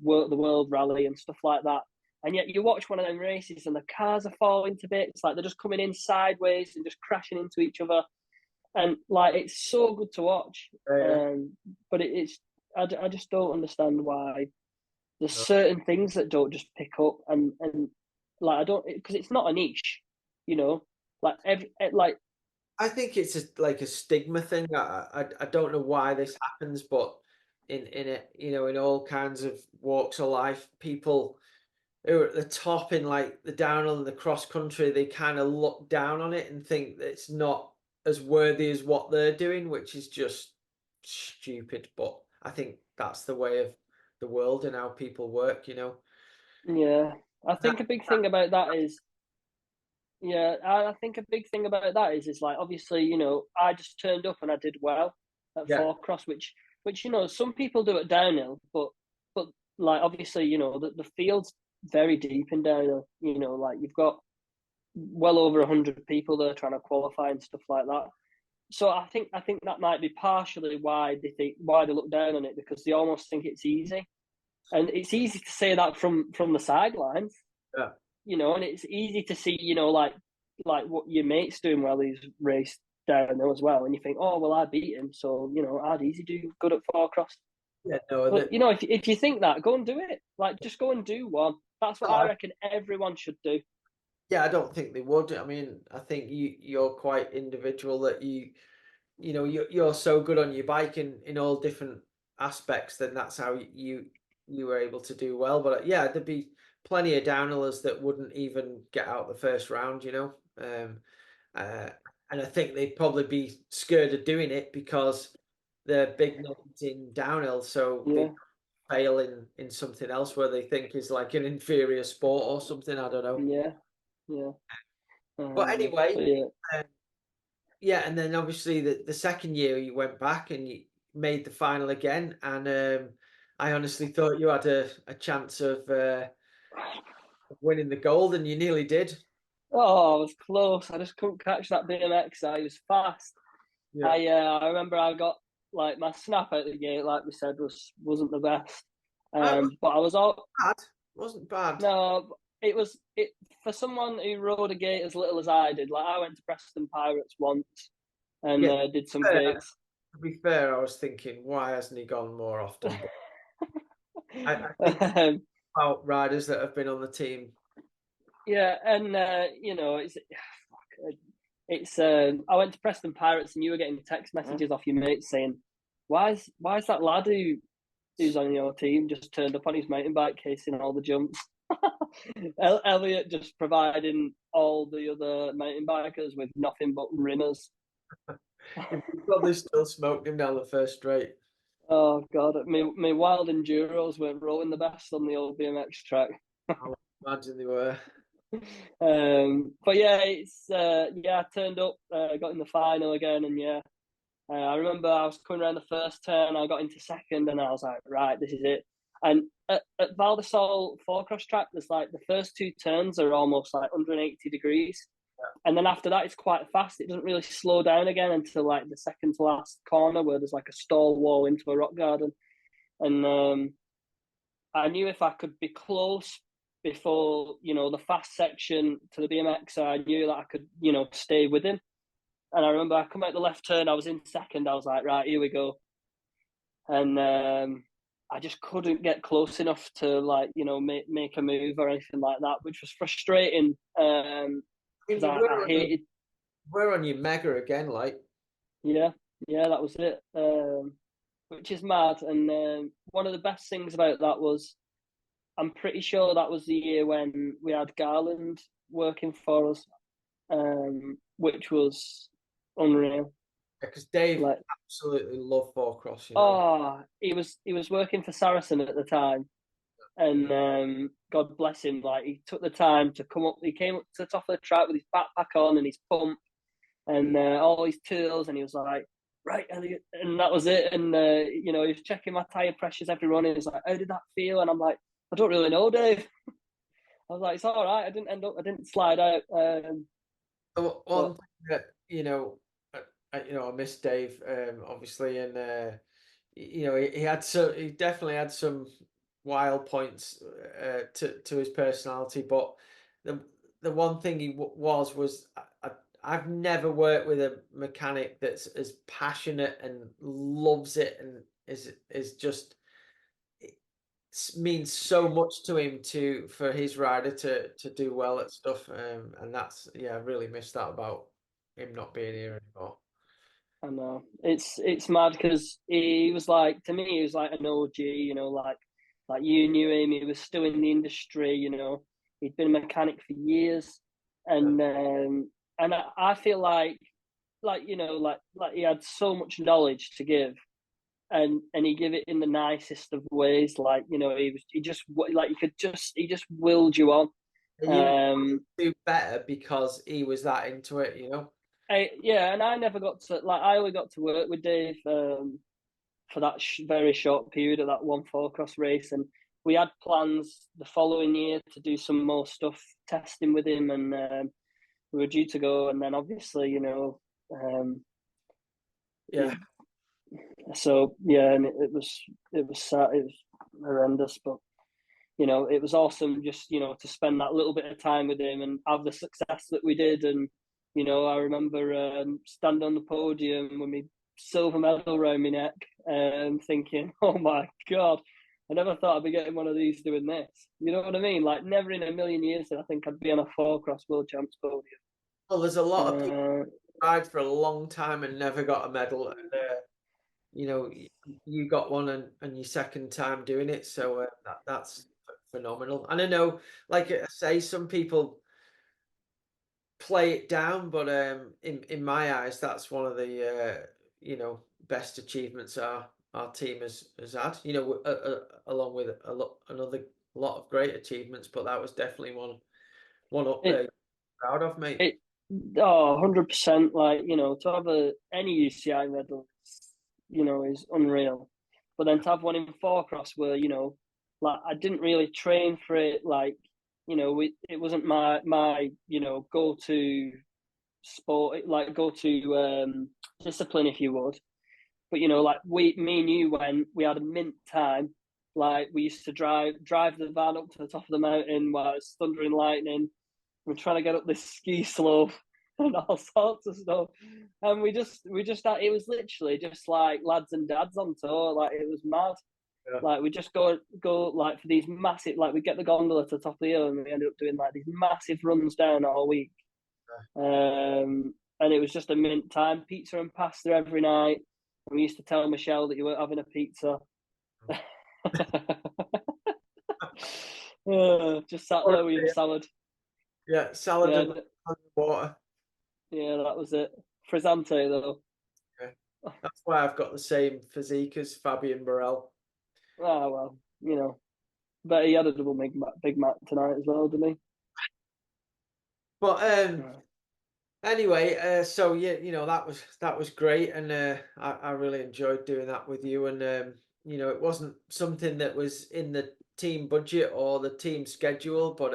World Rally and stuff like that. And yet you watch one of them races and the cars are falling to bits, like they're just coming in sideways and just crashing into each other. And it's so good to watch. But I just don't understand why there's certain things that don't just pick up, and I don't, because it's not a niche, I think it's a stigma thing. I don't know why this happens, but in it, in all kinds of walks of life, people who are at the top in like the downhill and the cross country, they kind of look down on it and think that it's not as worthy as what they're doing, which is just stupid. But I think that's the way of the world and how people work. Yeah, I think a big thing about that is. Yeah, I think a big thing about that is like, obviously, I just turned up and I did well at four cross, which some people do at downhill, but like, obviously, the field's very deep in downhill. Like, you've got well over 100 people there trying to qualify and stuff like that. so I think that might be partially why they look down on it, because they almost think it's easy, and it's easy to say that from the sidelines, Yeah. and it's easy to see, like what your mate's doing while he's raced downhill as well, and you think, oh well, I beat him, so I'd easy do good at four cross. Yeah, no, But if you think that, go and do it. Like, just go and do one. That's what I reckon everyone should do. yeah, I don't think they would. I mean, I think you're quite individual that you're so good on your bike in all different aspects. Then that's how you were able to do well. But yeah, there'd be plenty of downhillers that wouldn't even get out the first round. Uh, and I think they'd probably be scared of doing it because they're big names in downhill, so Yeah, they fail in something else where they think is like an inferior sport or something. I don't know. yeah, yeah. But anyway, But yeah. um, yeah, and then obviously the second year you went back and you made the final again, and I honestly thought you had a chance of winning the gold, and you nearly did. Oh, I was close. I just couldn't catch that BMX. I was fast. Yeah, I remember I got like my snap out the gate, like we said, wasn't the best. it wasn't But I was all bad. It wasn't bad. no, it for someone who rode a gate as little as I did. Like, I went to Preston Pirates once and Yeah, did some fair. gates. To be fair, I was thinking, why hasn't he gone more often? But I think um, about riders that have been on the team. yeah, and it's I went to Preston Pirates and you were getting text messages off your mates saying, why is that lad who's on your team just turned up on his mountain bike casing all the jumps? Elliott just providing all the other mountain bikers with nothing but rimmers. You probably still smoked him down the first straight. Oh god, my wild enduros weren't rolling the best on the old BMX track. I would imagine they were. But yeah, I turned up, got in the final again, and yeah, I remember I was coming around the first turn, I got into second, and I was like, right, this is it. And at Valdesol four cross track, there's like the first two turns are almost like 180 degrees, and then after that it's quite fast. It doesn't really slow down again until like the second to last corner where there's like a stall wall into a rock garden, and I knew if I could be close before the fast section to the BMX, I knew that I could stay with him. And I remember I come out the left turn, I was in second. I was like, right, here we go. And I just couldn't get close enough to make a move or anything like that, which was frustrating. Because I hated. We're on your mega again, like. Yeah, that was it. Which is mad. And one of the best things about that was, I'm pretty sure that was the year when we had Garland working for us, which was unreal. Because Dave Like, absolutely loved four cross. he was working for Saracen at the time, and God bless him. Like, he took the time to come up. He came up to the top of the track with his backpack on and his pump and all his tools, and he was like, right, Elliot, and that was it. And he was checking my tire pressures every run. And he was like, how did that feel? And I'm like, I don't really know, Dave. I was like, it's all right. I didn't slide out. One thing that I miss Dave obviously, and he definitely had some wild points to his personality, but the one thing he was I've never worked with a mechanic that's as passionate and loves it and is just means so much to him for his rider to do well at stuff, and that's I really miss that about him not being here anymore. I know it's mad because he was like, to me, he was like an OG. Like you knew him. He was still in the industry. He'd been a mechanic for years, and I feel like he had so much knowledge to give, and he gave it in the nicest of ways. Like, he just like he just willed you on. And do better because he was that into it, And I never got to I only got to work with Dave for that very short period of that one four cross race, and we had plans the following year to do some more stuff testing with him, and we were due to go, and then obviously Yeah. So yeah, and it was sad, it was horrendous, but you know, it was awesome just, you know, to spend that little bit of time with him and have the success that we did. And, you know, I remember standing on the podium with my silver medal around my neck and thinking, oh my God, I never thought I'd be getting one of these doing this. You know what I mean? Like, never in a million years did I think I'd be on a four-cross world champs podium. Well, there's a lot of people Uh, tried for a long time and never got a medal. And, you know, you got one and your second time doing it. So that's phenomenal. And I know, like I say, some people play it down, but in my eyes, that's one of the you know, best achievements our team has had. You know, along with another lot of great achievements, but that was definitely one up it, there. Proud of, mate. it, oh, 100%. Like, you know, to have any UCI medal, you know, is unreal. But then to have one in four-cross where, you know, like I didn't really train for it. Like, you know, it wasn't my you know, go to sport, like go to discipline, if you would. But you know, like me and you, when we had a mint time, like we used to drive the van up to the top of the mountain while it's thunder and lightning. We're trying to get up this ski slope and all sorts of stuff. And it was literally just like lads and dads on tour. Like, it was mad. Yeah. Like, we just go like for these massive, like we get the gondola to the top of the hill and we ended up doing like these massive runs down all week. And it was just a mint time. Pizza and pasta every night. And we used to tell Michelle that you weren't having a pizza. Just sat there with your salad. Yeah, salad Yeah, and water. yeah, that was it. Frizzante though. Yeah. That's why I've got the same physique as Fabian Burrell. Ah, well, you know. But he had a double Big Mac tonight as well, didn't he? But Yeah. anyway, so yeah, you know, that was great, and I really enjoyed doing that with you. And you know, it wasn't something that was in the team budget or the team schedule, but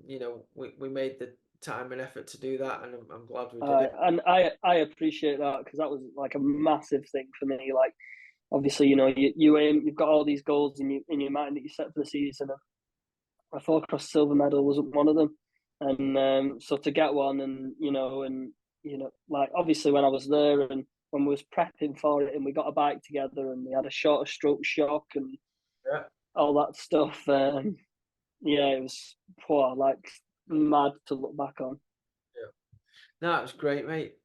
you know, we made the time and effort to do that, and I'm glad we did it. And I appreciate that because that was like a massive thing for me. Like, obviously, you know, you've got all these goals in your mind that you set for the season. A four cross silver medal wasn't one of them, and so to get one, and you know, like obviously when I was there and when we was prepping for it, and we got a bike together, and we had a shorter stroke shock and Yeah. all that stuff. Yeah, it was poor, like mad to look back on. Yeah. No, it was great, mate.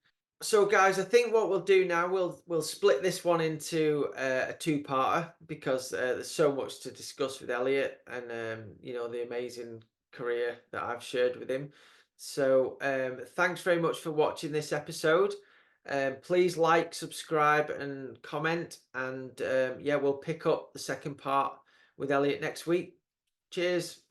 So, guys, I think what we'll do now, we'll split this one into a two-parter because there's so much to discuss with Elliott, and you know, the amazing career that I've shared with him. So, thanks very much for watching this episode. Please like, subscribe, and comment, and yeah, we'll pick up the second part with Elliott next week. Cheers.